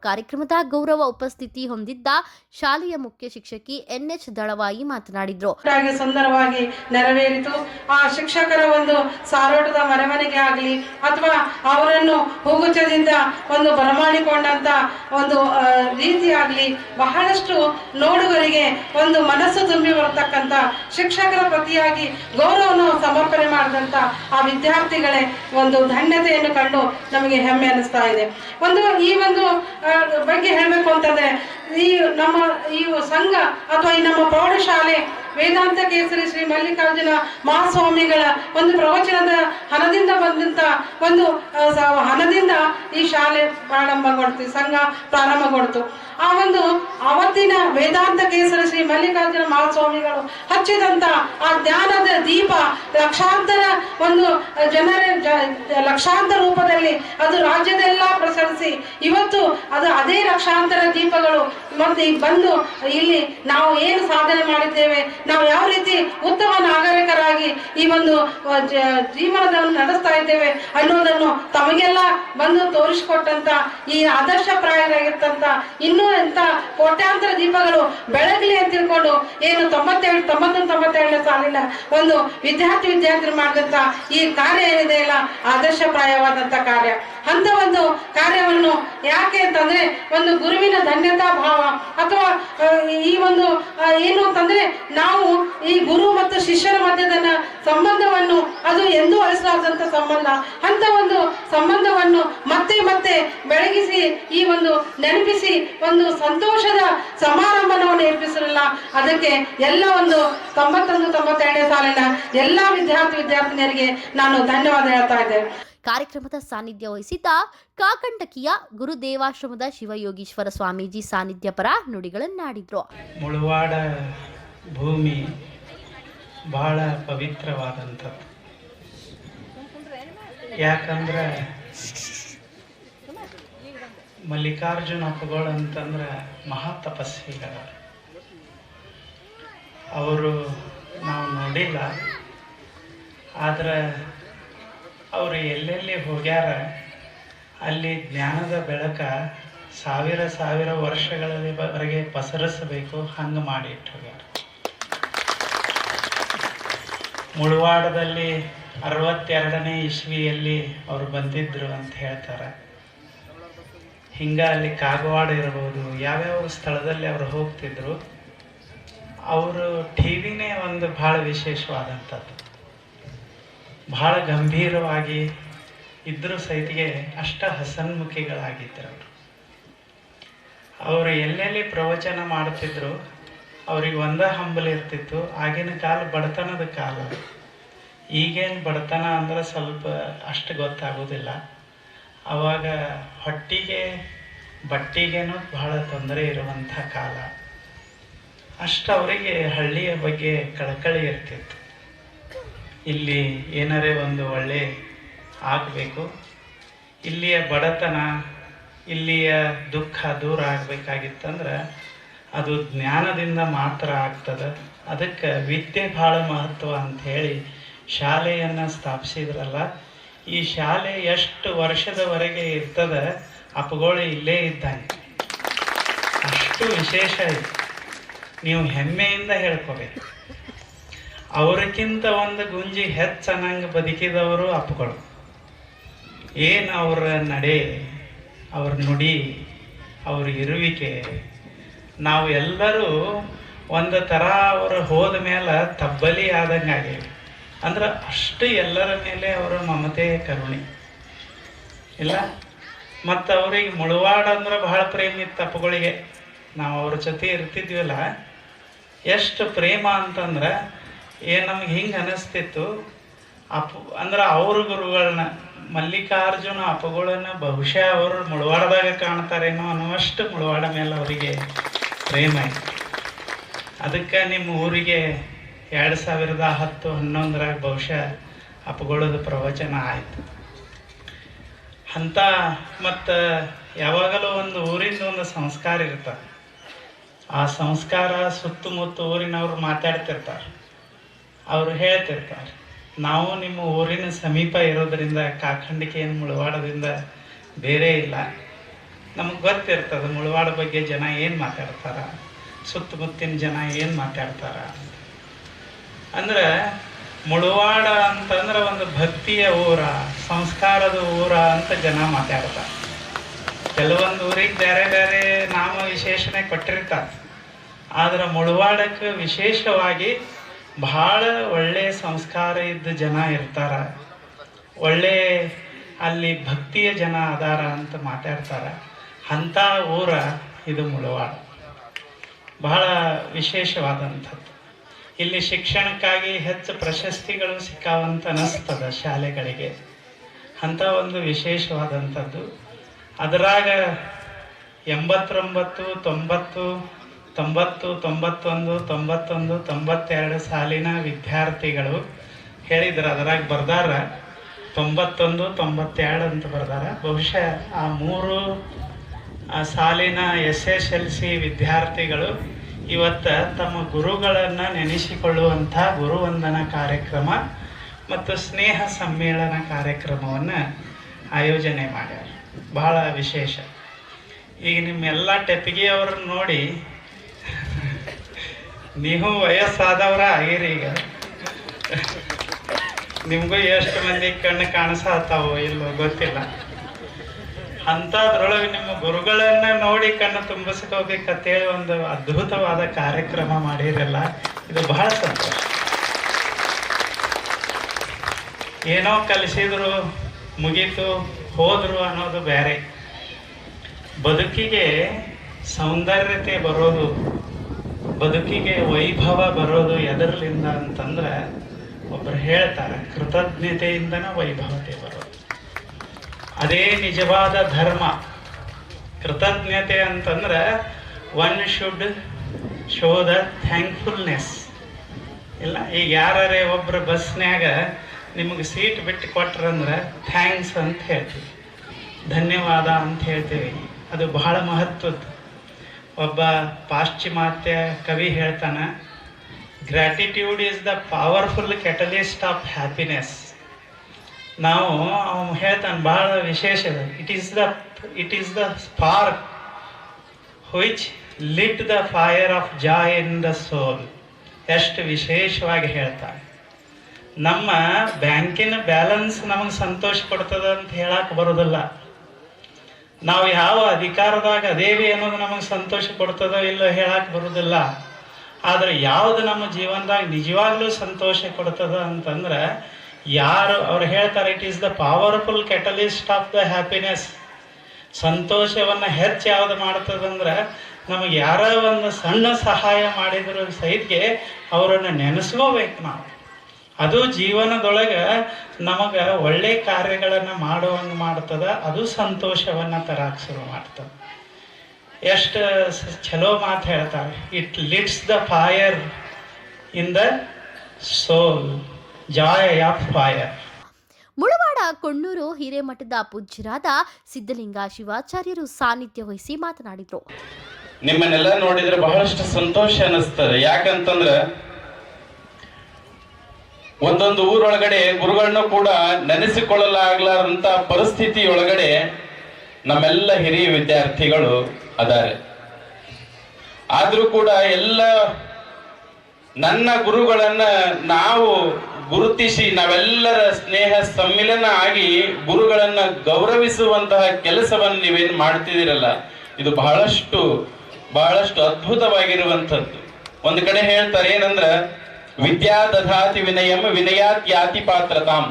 ಕಾರ್ಯಕ್ರಮದ ಗೌರವ ಉಪಸ್ಥಿತಿ ಹೊಂದಿದ್ದ ಶಾಲೆಯ ಮುಖ್ಯ ಶಿಕ್ಷಕಿ NH ದಳವಾಯಿ ಮಾತನಾಡಿದ್ರು. ಸುಂದರವಾಗಿ ನೆರವೇರಿತು. ಆ ಶಿಕ್ಷಕರ ಒಂದು ಸಾರೋಟದ ಮೆರವಣಿಗೆ ಆಗಲಿ ಅಥವಾ ಅವರನ್ನು ಹೂಗುಚ್ಛದಿಂದ ಒಂದು ಬರಮಾಡಿಕೊಂಡಂತ ಒಂದು ರೀತಿ ಆಗಲಿ, ಬಹಳಷ್ಟು ನೋಡುಗರಿಗೆ ಒಂದು ಮನಸ್ಸು ತುಂಬಿ ಬರತಕ್ಕಂಥ, ಶಿಕ್ಷಕರ ಪ್ರತಿಯಾಗಿ ಗೌರವವನ್ನು ಸಮರ್ಪಣೆ ಮಾಡಿದಂಥ ಆ ವಿದ್ಯಾರ್ಥಿಗಳೇ ಒಂದು ಧನ್ಯತೆಯನ್ನು ಕಂಡು ನಮಗೆ ಹೆಮ್ಮೆ ಅನ್ನಿಸ್ತಾ ಇದೆ. ಈ ಒಂದು ಬಗ್ಗೆ ಹೇಳಬೇಕು ಅಂತಂದ್ರೆ, ಈ ನಮ್ಮ ಈ ಸಂಘ ಅಥವಾ ಈ ನಮ್ಮ ಪ್ರೌಢಶಾಲೆ ವೇದಾಂತ ಕೇಸರಿ ಶ್ರೀ ಮಲ್ಲಿಕಾರ್ಜುನ ಮಹಾಸ್ವಾಮಿಗಳ ಒಂದು ಪ್ರವಚನದ ಹಣದಿಂದ ಬಂದಂತ ಒಂದು ಹಣದಿಂದ ಈ ಶಾಲೆ ಪ್ರಾರಂಭಗೊಳ್ತು, ಸಂಘ ಪ್ರಾರಂಭಗೊಳ್ತು. ಆ ಒಂದು ಅವತ್ತಿನ ವೇದಾಂತ ಕೇಸರಿ ಶ್ರೀ ಮಲ್ಲಿಕಾರ್ಜುನ ಮಹಾಸ್ವಾಮಿಗಳು ಹಚ್ಚಿದಂತ ಆ ಜ್ಞಾನದ ದೀಪ ಲಕ್ಷಾಂತರ ಒಂದು ಲಕ್ಷಾಂತರ ರೂಪದಲ್ಲಿ ಅದು ರಾಜ್ಯದೆಲ್ಲ ಪ್ರಸರಿಸಿ ಇವತ್ತು ಅದು ಅದೇ ಲಕ್ಷಾಂತರ ದೀಪಗಳು ಮತ್ತೆ ಬಂದು ಇಲ್ಲಿ ನಾವು ಏನು ಸಾಧನೆ ಮಾಡಿದ್ದೇವೆ, ನಾವು ಯಾವ ರೀತಿ ಉತ್ತಮ ನಾಗರಿಕರಾಗಿ ಈ ಒಂದು ಜೀವನವನ್ನು ನಡೆಸ್ತಾ ಇದ್ದೇವೆ ಅನ್ನೋದನ್ನು ತಮಗೆಲ್ಲ ಬಂದು ತೋರಿಸಿಕೊಟ್ಟಂತ ಈ ಆದರ್ಶಪ್ರಾಯರಾಗಿರ್ತಂತ ಇನ್ನೂ ಎಂತ ಕೋಟ್ಯಾಂತರ ದೀಪಗಳು ಬೆಳಗಲಿ ಅಂತ ತಿಳ್ಕೊಂಡು ಏನು 92 ಸಾಲಿನ ಒಂದು ವಿದ್ಯಾರ್ಥಿಗಳು ಮಾಡಿದಂತ ಈ ಕಾರ್ಯ ಏನಿದೆ ಇಲ್ಲ ಆದರ್ಶಪ್ರಾಯವಾದಂತ ಕಾರ್ಯ. ಅಂತ ಒಂದು ಕಾರ್ಯವನ್ನು ಯಾಕೆ ಅಂತಂದ್ರೆ ಒಂದು ಗುರುವಿನ ಧನ್ಯತಾ ಭಾವ ಅಥವಾ ಈ ಒಂದು ಏನು ಅಂತಂದ್ರೆ ನಾವು ಈ ಗುರು ಮತ್ತು ಶಿಷ್ಯರ ಮಧ್ಯದ ಸಂಬಂಧವನ್ನು ಅದು ಎಂದೂ ಅಳಿಸಲಾರದಂತ ಸಂಬಂಧ, ಅಂತ ಒಂದು ಸಂಬಂಧವನ್ನು ಮತ್ತೆ ಮತ್ತೆ ಬೆಳಗಿಸಿ ಈ ಒಂದು ನೆನಪಿಸಿ ಒಂದು ಸಂತೋಷದ ಸಮಾರಂಭವನ್ನು ಏರ್ಪಿಸಿರಲ್ಲ. ಅದಕ್ಕೆ ಎಲ್ಲ ಒಂದು 92 ಸಾಲಿನ ಎಲ್ಲ ವಿದ್ಯಾರ್ಥಿನಿಯರಿಗೆ ನಾನು ಧನ್ಯವಾದ ಹೇಳ್ತಾ ಇದ್ದೇನೆ. ಕಾರ್ಯಕ್ರಮದ ಸಾನ್ನಿಧ್ಯ ವಹಿಸಿದ್ದ ಕಾಕಂಟಕಿಯ ಗುರುದೇವಾಶ್ರಮದ ಶಿವಯೋಗೀಶ್ವರ ಸ್ವಾಮೀಜಿ ಸಾನ್ನಿಧ್ಯ ಪರ ನುಡಿಗಳನ್ನಾಡಿದ್ರು. ಮುಳವಾಡ ಭೂಮಿ ಬಹಳ ಪವಿತ್ರವಾದಂಥದ್ದು. ಯಾಕಂದ್ರೆ ಮಲ್ಲಿಕಾರ್ಜುನ ಅಪ್ಪಗಳು ಅಂತಂದ್ರೆ ಮಹಾ ತಪಸ್ವಿಗಳ. ಅವರು ನಾವು ನೋಡಿಲ್ಲ, ಆದ್ರೆ ಅವರು ಎಲ್ಲೆಲ್ಲಿ ಹೋಗ್ಯಾರ ಅಲ್ಲಿ ಜ್ಞಾನದ ಬೆಳಕ ಸಾವಿರ ವರ್ಷಗಳವರೆಗೆ ಪಸರಿಸಬೇಕು, ಹಂಗೆ ಮಾಡಿ ಇಟ್ಟು ಹೋಗ್ಯಾರ. ಮುಳವಾಡದಲ್ಲಿ 62ನೇ ಇಸ್ವಿಯಲ್ಲಿ ಅವರು ಬಂದಿದ್ರು ಅಂತ ಹೇಳ್ತಾರೆ. ಹಿಂಗೆ ಅಲ್ಲಿ ಕಾಗವಾಡ ಇರ್ಬೋದು, ಯಾವ್ಯಾವ ಸ್ಥಳದಲ್ಲಿ ಅವರು ಹೋಗ್ತಿದ್ರು. ಅವರು ಟಿವಿನೇ ಒಂದು ಭಾಳ ವಿಶೇಷವಾದಂಥದ್ದು. ಭಾಳ ಗಂಭೀರವಾಗಿ ಇದ್ರೂ ಸಹಿತಿಗೆ ಅಷ್ಟ ಹಸನ್ಮುಖಿಗಳಾಗಿದ್ದರು. ಅವರು ಎಲ್ಲೆಲ್ಲಿ ಪ್ರವಚನ ಮಾಡ್ತಿದ್ರು ಅವ್ರಿಗೆ ಒಂದ ಹಂಬಲಿರ್ತಿತ್ತು. ಆಗಿನ ಕಾಲ ಬಡತನದ ಕಾಲ. ಈಗೇನು ಬಡತನ ಅಂದ್ರೆ ಸ್ವಲ್ಪ ಅಷ್ಟು ಗೊತ್ತಾಗೋದಿಲ್ಲ. ಆವಾಗ ಹೊಟ್ಟಿಗೆ ಬಟ್ಟಿಗೇನೂ ಬಹಳ ತೊಂದರೆ ಇರುವಂಥ ಕಾಲ. ಅಷ್ಟು ಅವರಿಗೆ ಹಳ್ಳಿಯ ಬಗ್ಗೆ ಕಳಕಳಿ ಇರ್ತಿತ್ತು. ಇಲ್ಲಿ ಏನಾರೇ ಒಂದು ಒಳ್ಳೆ ಆಗಬೇಕು. ಇಲ್ಲಿಯ ಬಡತನ, ಇಲ್ಲಿಯ ದುಃಖ ದೂರ ಆಗಬೇಕಾಗಿತ್ತಂದ್ರೆ ಅದು ಜ್ಞಾನದಿಂದ ಮಾತ್ರ ಆಗ್ತದೆ. ಅದಕ್ಕೆ ವಿದ್ಯೆ ಭಾಳ ಮಹತ್ವ ಅಂಥೇಳಿ ಶಾಲೆಯನ್ನು ಸ್ಥಾಪಿಸಿದ್ರಲ್ಲ. ಈ ಶಾಲೆ ಎಷ್ಟು ವರ್ಷದವರೆಗೆ ಇರ್ತದೆ, ಅಪ್ಪಗಳು ಇಲ್ಲೇ ಇದ್ದಂಗೆ, ಅಷ್ಟು ವಿಶೇಷ ಇದೆ. ನೀವು ಹೆಮ್ಮೆಯಿಂದ ಹೇಳ್ಕೋಬೇಕು. ಅವ್ರಿಗಿಂತ ಒಂದು ಗುಂಜಿ ಹೆಚ್ಚನ್ನಂಗೆ ಬದುಕಿದವರು ಅಪ್ಪಗಳು. ಏನು ಅವರ ನಡೆ, ಅವ್ರ ನುಡಿ, ಅವ್ರ ಇರುವಿಕೆ, ನಾವು ಎಲ್ಲರೂ ಒಂದು ಥರ ಅವರು ಹೋದ ಮೇಲೆ ತಬ್ಬಲಿ ಆದಂಗೆ ಆಗೇವಿ. ಅಂದ್ರೆ ಅಷ್ಟು ಎಲ್ಲರ ಮೇಲೆ ಅವರ ಮಮತೆ, ಕರುಣೆ ಇಲ್ಲ. ಮತ್ತು ಅವ್ರಿಗೆ ಮುಳುವಾಡ ಅಂದ್ರೆ ಬಹಳ ಪ್ರೇಮ ಇತ್ತು ಅಪ್ಪಗಳಿಗೆ. ನಾವು ಅವ್ರ ಜೊತೆ ಇರ್ತಿದ್ವಲ್ಲ, ಎಷ್ಟು ಪ್ರೇಮ ಅಂತಂದ್ರೆ ನಮ್ಗೆ ಹಿಂಗೆ ಅನ್ನಿಸ್ತಿತ್ತು. ಅಂದ್ರೆ ಅವ್ರ ಗುರುಗಳನ್ನ, ಮಲ್ಲಿಕಾರ್ಜುನ ಅಪ್ಪಗಳನ್ನ ಬಹುಶಃ ಅವರು ಮುಳುವಾಡದಾಗ ಕಾಣ್ತಾರೇನೋ ಅನ್ನುವಷ್ಟು ಮುಳುವಾಡ ಮೇಲೆ ಅವರಿಗೆ ಪ್ರೇಮ ಇತ್ತು. ಅದಕ್ಕೆ ನಿಮ್ಮ ಊರಿಗೆ 2010-11 ಬಹುಶಃ ಅಪ್ಪಗಳದ ಪ್ರವಚನ ಆಯಿತು ಅಂತ. ಮತ್ತು ಯಾವಾಗಲೂ ಒಂದು ಊರಿಂದ ಒಂದು ಸಂಸ್ಕಾರ ಇರ್ತದೆ. ಆ ಸಂಸ್ಕಾರ ಸುತ್ತಮುತ್ತ ಊರಿನವ್ರು ಮಾತಾಡ್ತಿರ್ತಾರೆ, ಅವರು ಹೇಳ್ತಿರ್ತಾರೆ, ನಾವು ನಿಮ್ಮ ಊರಿನ ಸಮೀಪ ಇರೋದರಿಂದ ಕಾಖಂಡಿಕೆ ಏನು ಮುಳುವಾಡದಿಂದ ಬೇರೆ ಇಲ್ಲ. ನಮಗೆ ಗೊತ್ತಿರ್ತದೆ ಮುಳುವಾಡ ಬಗ್ಗೆ ಜನ ಏನು ಮಾತಾಡ್ತಾರ, ಸುತ್ತಮುತ್ತಿನ ಜನ ಏನು ಮಾತಾಡ್ತಾರ. ಅಂದ್ರೆ ಮುಳುವಾಡ ಅಂತಂದ್ರೆ ಒಂದು ಭಕ್ತಿಯ ಊರ, ಸಂಸ್ಕಾರದ ಊರ ಅಂತ ಜನ ಮಾತಾಡ್ತಾರೆ. ಕೆಲವೊಂದು ಊರಿಗೆ ಬೇರೆ ಬೇರೆ ನಾಮ ವಿಶೇಷಣೆ ಕೊಟ್ಟಿರ್ತಾರೆ. ಆದ್ರೆ ಮುಳುವಾಡಕ್ಕೆ ವಿಶೇಷವಾಗಿ ಭಾಳ ಒಳ್ಳೆಯ ಸಂಸ್ಕಾರ ಇದ್ದ ಜನ ಇರ್ತಾರ, ಒಳ್ಳೆ ಅಲ್ಲಿ ಭಕ್ತಿಯ ಜನ ಅದಾರ ಅಂತ ಮಾತಾಡ್ತಾರೆ. ಅಂಥ ಊರ ಇದು ಮುಳುವಾಡ. ಬಹಳ ವಿಶೇಷವಾದಂಥದ್ದು. ಇಲ್ಲಿ ಶಿಕ್ಷಣಕ್ಕಾಗಿ ಹೆಚ್ಚು ಪ್ರಶಸ್ತಿಗಳು ಸಿಕ್ಕಾವಂತ ಅನ್ನಿಸ್ತದೆ ಶಾಲೆಗಳಿಗೆ. ಅಂಥ ಒಂದು ವಿಶೇಷವಾದಂಥದ್ದು. ಅದರಾಗ 89, 90, 90, 91, 91, 92 ಸಾಲಿನ ವಿದ್ಯಾರ್ಥಿಗಳು ಹೇಳಿದ್ರು. ಅದರಾಗ ಬರ್ದಾರ 91, 92 ಅಂತ ಬರ್ದಾರ. ಬಹುಶಃ ಆ 3 ಸಾಲಿನ SSLC ವಿದ್ಯಾರ್ಥಿಗಳು ಇವತ್ತು ತಮ್ಮ ಗುರುಗಳನ್ನು ನೆನೆಸಿಕೊಳ್ಳುವಂಥ ಗುರುವಂದನ ಕಾರ್ಯಕ್ರಮ ಮತ್ತು ಸ್ನೇಹ ಸಮ್ಮೇಳನ ಕಾರ್ಯಕ್ರಮವನ್ನು ಆಯೋಜನೆ ಮಾಡ್ಯಾರ. ಬಹಳ ವಿಶೇಷ. ಈಗ ನಿಮ್ಮೆಲ್ಲ ಟೆಪ್ಪಿಗೆಯವ್ರನ್ನ ನೋಡಿ ನೀವು ವಯಸ್ಸಾದವ್ರ ಆಗಿರಿ. ಈಗ ನಿಮಗೂ ಎಷ್ಟು ಮಂದಿ ಕಣ್ಣು ಕಾಣಿಸತ್ತಾವೋ ಇಲ್ಲೋ ಗೊತ್ತಿಲ್ಲ. ಅಂಥದ್ರೊಳಗೆ ನಿಮ್ಮ ಗುರುಗಳನ್ನ ನೋಡಿ ಕಣ್ಣು ತುಂಬಿಸ್ಕೋಬೇಕಂತೇಳಿ ಒಂದು ಅದ್ಭುತವಾದ ಕಾರ್ಯಕ್ರಮ ಮಾಡಿರಲ್ಲ, ಇದು ಬಹಳ ಸಂತೋಷ. ಏನೋ ಕಲಿಸಿದ್ರು ಮುಗೀತು ಹೋದ್ರು ಅನ್ನೋದು ಬೇರೆ. ಬದುಕಿಗೆ ಸೌಂದರ್ಯತೆ ಬರೋದು, ಬದುಕಿಗೆ ವೈಭವ ಬರೋದು ಎದರ್ಲಿಂದ ಅಂತಂದ್ರೆ ಒಬ್ಬರು ಹೇಳ್ತಾರೆ, ಕೃತಜ್ಞತೆಯಿಂದನ ವೈಭವತೆ ಬರೋದು. ಅದೇ ನಿಜವಾದ ಧರ್ಮ. ಕೃತಜ್ಞತೆ ಅಂತಂದ್ರೆ ಒನ್ ಶುಡ್ ಶೋ ದ ಥ್ಯಾಂಕ್ಫುಲ್ನೆಸ್. ಇಲ್ಲ, ಈಗ ಯಾರೇ ಒಬ್ಬರು ಬಸ್ನ್ಯಾಗ ನಿಮಗೆ ಸೀಟ್ ಬಿಟ್ಟು ಕೊಟ್ರಂದ್ರೆ ಥ್ಯಾಂಕ್ಸ್ ಅಂತ ಹೇಳ್ತೀವಿ, ಧನ್ಯವಾದ ಅಂತ ಹೇಳ್ತೀವಿ. ಅದು ಬಹಳ ಮಹತ್ವದ್ದು. ಒಬ್ಬ ಪಾಶ್ಚಿಮಾತ್ಯ ಕವಿ ಹೇಳ್ತಾನೆ, gratitude is the powerful catalyst of happiness. ನಾವು ಅವನು ಹೇಳ್ತಾನೆ ಭಾಳ ವಿಶೇಷ. It is the spark which lit the fire of joy in the soul. ಎಷ್ಟು ವಿಶೇಷವಾಗಿ ಹೇಳ್ತಾನೆ. ನಮ್ಮ ಬ್ಯಾಂಕಿನ ಬ್ಯಾಲೆನ್ಸ್ ನಮಗೆ ಸಂತೋಷ ಕೊಡ್ತದ ಅಂತ ಹೇಳಕ್ಕೆ ಬರೋದಿಲ್ಲ. ನಾವು ಯಾವ ಅಧಿಕಾರದಾಗ ಅದೇವಿ ಅನ್ನೋದು ನಮಗೆ ಸಂತೋಷ ಕೊಡ್ತದೋ ಇಲ್ಲೋ ಹೇಳಕ್ಕೆ ಬರೋದಿಲ್ಲ. ಆದರೆ ಯಾವುದು ನಮ್ಮ ಜೀವನದಾಗ ನಿಜವಾಗ್ಲೂ ಸಂತೋಷ ಕೊಡ್ತದ ಅಂತಂದ್ರೆ ಯಾರು ಅವ್ರು ಹೇಳ್ತಾರೆ, it is the powerful catalyst of the happiness. ಸಂತೋಷವನ್ನು ಹೆಚ್ಚು ಯಾವುದು ಮಾಡ್ತದಂದ್ರೆ ನಮಗೆ ಯಾರೋ ಒಂದು ಸಣ್ಣ ಸಹಾಯ ಮಾಡಿದ್ರು ಸಹಿತ ಅವರನ್ನು ನೆನೆಸ್ಕೋಬೇಕು ನಾವು. ಅದು ಜೀವನದೊಳಗೆ ನಮಗೆ ಒಳ್ಳೆ ಕಾರ್ಯಗಳನ್ನು ಮಾಡುವಂಗೆ ಮಾಡ್ತದೆ. ಅದು ಸಂತೋಷವನ್ನು ತರಕ್ಕೆ ಶುರು ಮಾಡ್ತದೆ. ಎಷ್ಟು ಚಲೋ ಮಾತು ಹೇಳ್ತಾರೆ, it lits the fire in the soul, joy of fire. Mulawad Konnur ಹಿರೇಮಠದ ಪೂಜ್ಯರಾದ ಸಿದ್ಧಲಿಂಗ ಶಿವಾಚಾರ್ಯರು ಸಾನ್ನಿಧ್ಯ ವಹಿಸಿ ಮಾತನಾಡಿದರು. ನಿಮ್ಮನ್ನೆಲ್ಲ ನೋಡಿದ್ರೆ ಬಹಳಷ್ಟು ಸಂತೋಷ ಅನಿಸ್ತದೆ. ಯಾಕಂತಂದ್ರೆ ಒಂದೊಂದು ಊರೊಳಗಡೆ ಗುರುಗಳನ್ನೂ ಕೂಡ ನೆನೆಸಿಕೊಳ್ಳಲಾಗ್ಲಾರಂತ ಪರಿಸ್ಥಿತಿ ಒಳಗಡೆ ನಮ್ಮೆಲ್ಲ ಹಿರಿಯ ವಿದ್ಯಾರ್ಥಿಗಳು ಅದಾರೆ. ಆದ್ರೂ ಕೂಡ ಎಲ್ಲ ನನ್ನ ಗುರುಗಳನ್ನ ನಾವು ಗುರುತಿಸಿ ನಾವೆಲ್ಲರ ಸ್ನೇಹ ಸಮ್ಮಿಲನ ಆಗಿ ಗುರುಗಳನ್ನ ಗೌರವಿಸುವಂತಹ ಕೆಲಸವನ್ನು ನೀವೇನು ಮಾಡ್ತಿದ್ದೀರಲ್ಲ, ಇದು ಬಹಳಷ್ಟು ಅದ್ಭುತವಾಗಿರುವಂಥದ್ದು. ಒಂದು ಕಡೆ ಹೇಳ್ತಾರೆ ಏನಂದ್ರ, ವಿದ್ಯಾ ದಧಾತಿ ವಿನಯಂ ವಿನಯಾತ್ ಯಾತಿ ಪಾತ್ರತಾಂ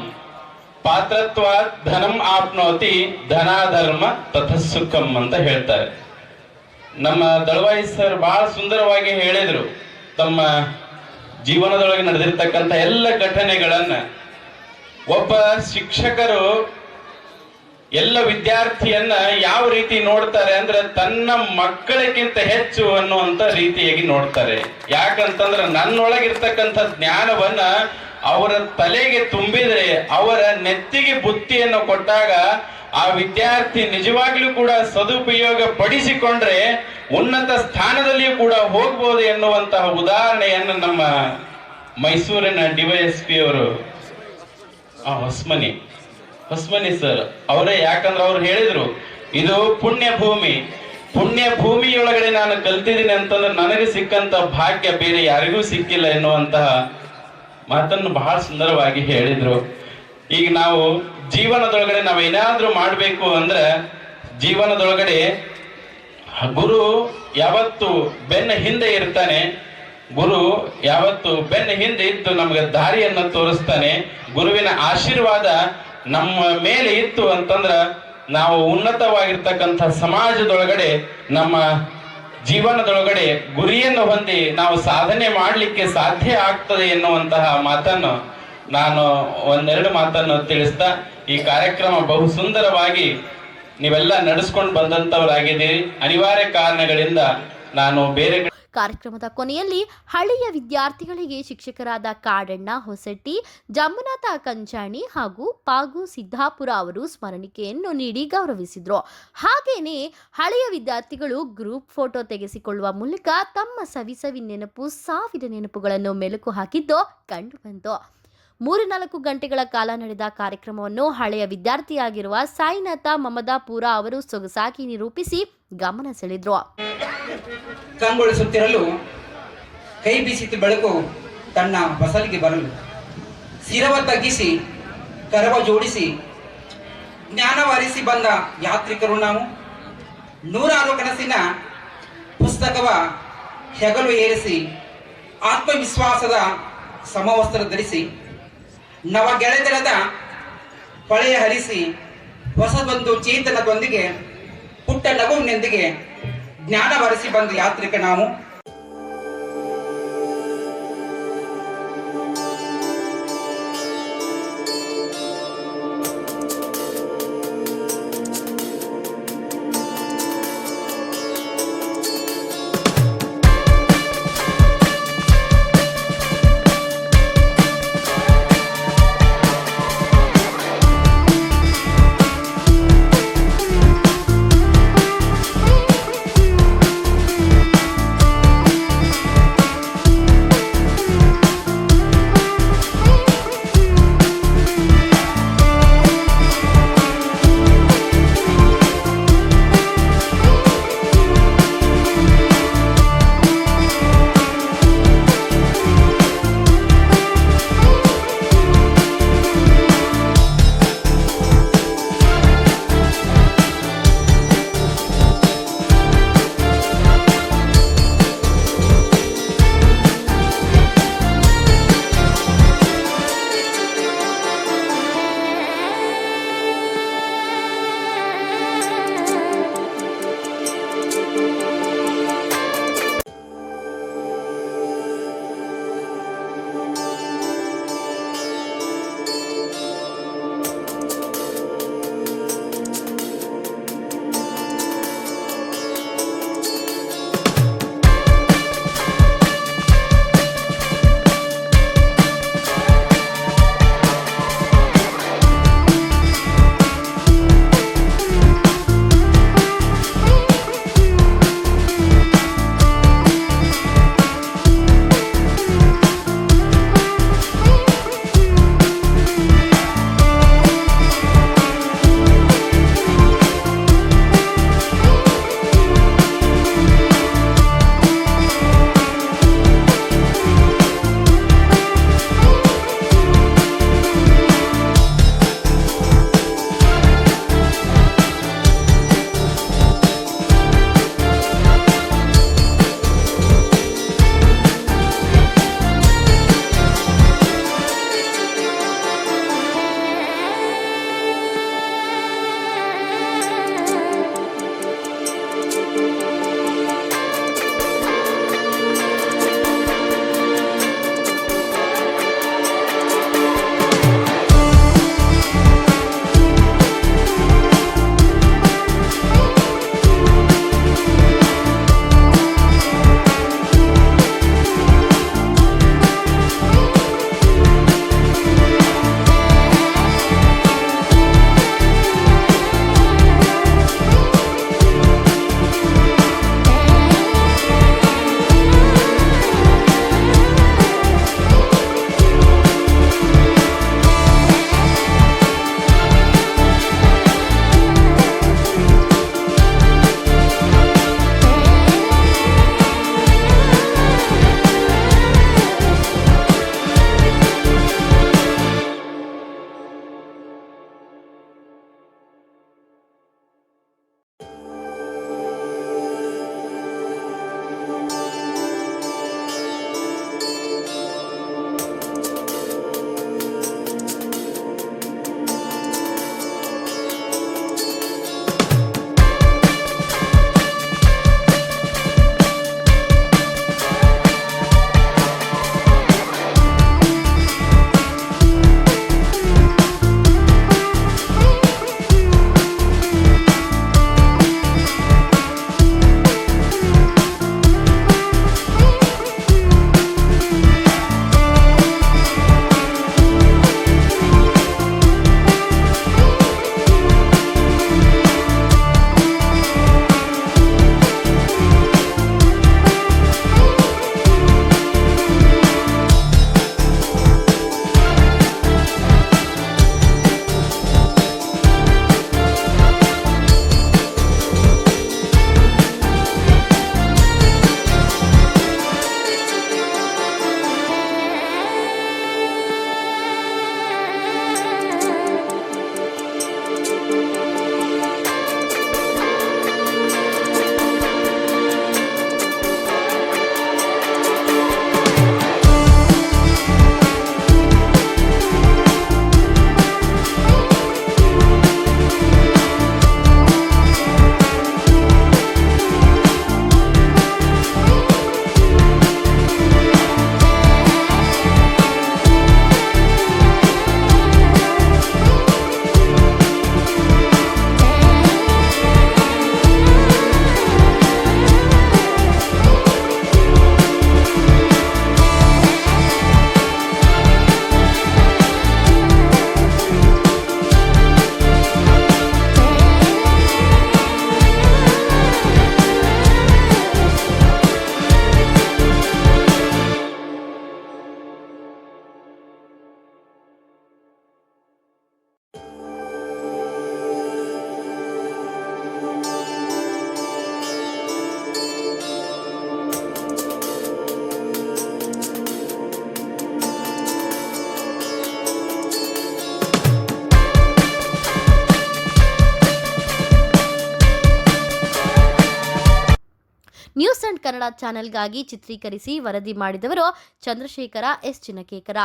ಪಾತ್ರತ್ವಾತ್ ಧನಂ ಆಪ್ನೋತಿ ಧನಾಧರ್ಮ ತಥಸುಖಂ ಅಂತ ಹೇಳ್ತಾರೆ. ನಮ್ಮ ದಳವಾಯಿ ಸರ್ ಬಹಳ ಸುಂದರವಾಗಿ ಹೇಳಿದ್ರು. ತಮ್ಮ ಜೀವನದೊಳಗೆ ನಡೆದಿರ್ತಕ್ಕಂಥ ಎಲ್ಲ ಘಟನೆಗಳನ್ನ ಒಬ್ಬ ಶಿಕ್ಷಕರು ಎಲ್ಲ ವಿದ್ಯಾರ್ಥಿಯನ್ನ ಯಾವ ರೀತಿ ನೋಡ್ತಾರೆ ಅಂದ್ರೆ ತನ್ನ ಮಕ್ಕಳಿಗಿಂತ ಹೆಚ್ಚು ಅನ್ನುವಂತ ರೀತಿಯಾಗಿ ನೋಡ್ತಾರೆ. ಯಾಕಂತಂದ್ರೆ ನನ್ನೊಳಗಿರ್ತಕ್ಕಂಥ ಜ್ಞಾನವನ್ನ ಅವರ ತಲೆಗೆ ತುಂಬಿದ್ರೆ, ಅವರ ನೆತ್ತಿಗೆ ಬುತ್ತಿಯನ್ನು ಕೊಟ್ಟಾಗ ಆ ವಿದ್ಯಾರ್ಥಿ ನಿಜವಾಗ್ಲೂ ಕೂಡ ಸದುಪಯೋಗ ಪಡಿಸಿಕೊಂಡ್ರೆ ಉನ್ನತ ಸ್ಥಾನದಲ್ಲಿಯೂ ಕೂಡ ಹೋಗ್ಬೋದು ಎನ್ನುವಂತಹ ಉದಾಹರಣೆಯನ್ನು ನಮ್ಮ ಮೈಸೂರಿನ ಡಿವೈಎಸ್ಪಿ ಅವರು ಹೊಸ್ಮನಿ ಸರ್ ಅವರೇ, ಯಾಕಂದ್ರೆ ಅವ್ರು ಹೇಳಿದ್ರು ಇದು ಪುಣ್ಯ ಭೂಮಿಯೊಳಗಡೆ ನಾನು ಕಲ್ತಿದ್ದೀನಿ ಅಂತಂದ್ರೆ ನನಗೆ ಸಿಕ್ಕಂತ ಭಾಗ್ಯ ಬೇರೆ ಯಾರಿಗೂ ಸಿಕ್ಕಿಲ್ಲ ಎನ್ನುವಂತಹ ಮಾತನ್ನು ಬಹಳ ಸುಂದರವಾಗಿ ಹೇಳಿದ್ರು. ಈಗ ನಾವು ಜೀವನದೊಳಗಡೆ ನಾವು ಏನಾದ್ರೂ ಮಾಡಬೇಕು ಅಂದ್ರೆ ಜೀವನದೊಳಗಡೆ ಗುರು ಯಾವತ್ತು ಬೆನ್ನ ಹಿಂದೆ ಇರ್ತಾನೆ. ಗುರು ಯಾವತ್ತು ಬೆನ್ನ ಹಿಂದೆ ಇದ್ದು ನಮ್ಗೆ ದಾರಿಯನ್ನು ತೋರಿಸ್ತಾನೆ. ಗುರುವಿನ ಆಶೀರ್ವಾದ ನಮ್ಮ ಮೇಲೆ ಇತ್ತು ಅಂತಂದ್ರ ನಾವು ಉನ್ನತವಾಗಿರ್ತಕ್ಕಂಥ ಸಮಾಜದೊಳಗಡೆ ನಮ್ಮ ಜೀವನದೊಳಗಡೆ ಗುರಿಯನ್ನು ಹೊಂದಿ ನಾವು ಸಾಧನೆ ಮಾಡಲಿಕ್ಕೆ ಸಾಧ್ಯ ಆಗ್ತದೆ ಎನ್ನುವಂತಹ ಮಾತನ್ನು ನಾನು ಒಂದೆರಡು ಮಾತನ್ನು ತಿಳಿಸ್ತಾ, ಈ ಕಾರ್ಯಕ್ರಮ ಬಹು ಸುಂದರವಾಗಿ ನೀವೆಲ್ಲ ನಡೆಸ್ಕೊಂಡು ಬಂದಂತವರಾಗಿದ್ದೀರಿ. ಅನಿವಾರ್ಯ ಕಾರಣಗಳಿಂದ ನಾನು ಬೇರೆ ಕಾರ್ಯಕ್ರಮದ ಕೊನೆಯಲ್ಲಿ ಹಳೆಯ ವಿದ್ಯಾರ್ಥಿಗಳಿಗೆ ಶಿಕ್ಷಕರಾದ ಕಾಡಣ್ಣ ಹೊಸಟ್ಟಿ, ಜಂಬುನಾಥ ಕಂಚಾಣಿ ಹಾಗೂ ಪಾಗು ಸಿದ್ದಾಪುರ ಅವರು ಸ್ಮರಣಿಕೆಯನ್ನು ನೀಡಿ ಗೌರವಿಸಿದ್ರು. ಹಾಗೇನೆ ಹಳೆಯ ವಿದ್ಯಾರ್ಥಿಗಳು ಗ್ರೂಪ್ ಫೋಟೋ ತೆಗೆಸಿಕೊಳ್ಳುವ ಮೂಲಕ ತಮ್ಮ ಸವಿ ನೆನಪು, ಸಾವಿರ ನೆನಪುಗಳನ್ನು ಮೆಲುಕು ಹಾಕಿದ್ದು ಕಂಡುಬಂತು. 3-4 ಗಂಟೆಗಳ ಕಾಲ ನಡೆದ ಕಾರ್ಯಕ್ರಮವನ್ನು ಹಳೆಯ ವಿದ್ಯಾರ್ಥಿಯಾಗಿರುವ ಸಾಯಿನಾಥ ಮಮದಾಪುರ ಅವರು ಸೊಗಸಾಗಿ ನಿರೂಪಿಸಿ ಗಮನ ಸೆಳೆದ್ರು. ಕಂಗೊಳಿಸುತ್ತಿರಲು ಕೈ ಬೀಸಿತು ಬೆಳಕು ತನ್ನ ಬಸಲಿಗೆ ಬರಲು, ಶಿರವ ತಗ್ಗಿಸಿ ಕರವ ಜೋಡಿಸಿ ಜ್ಞಾನವರಿಸಿ ಬಂದ ಯಾತ್ರಿಕರು ನಾವು. 100 ಕನಸಿನ ಪುಸ್ತಕವ ಹೆಗಲು ಏರಿಸಿ ಆತ್ಮವಿಶ್ವಾಸದ ಸಮವಸ್ತ್ರ ಧರಿಸಿ ನವ ಗೆಳೆದರದ ಹೊಳೆಯ ಹರಿಸಿ ಹೊಸದೊಂದು ಚೇತನದೊಂದಿಗೆ ಪುಟ್ಟ ನಗುವಿನೊಂದಿಗೆ ಜ್ಞಾನ ಬರೆಸಿ ಬಂದ ಯಾತ್ರಿಕ ನಾವು. ಕನ್ನಡ ಚಾನೆಲ್ಗಾಗಿ ಚಿತ್ರೀಕರಿಸಿ ವರದಿ ಮಾಡಿದವರು ಚಂದ್ರಶೇಖರ ಎಸ್ ಚಿನಕೇಕರ.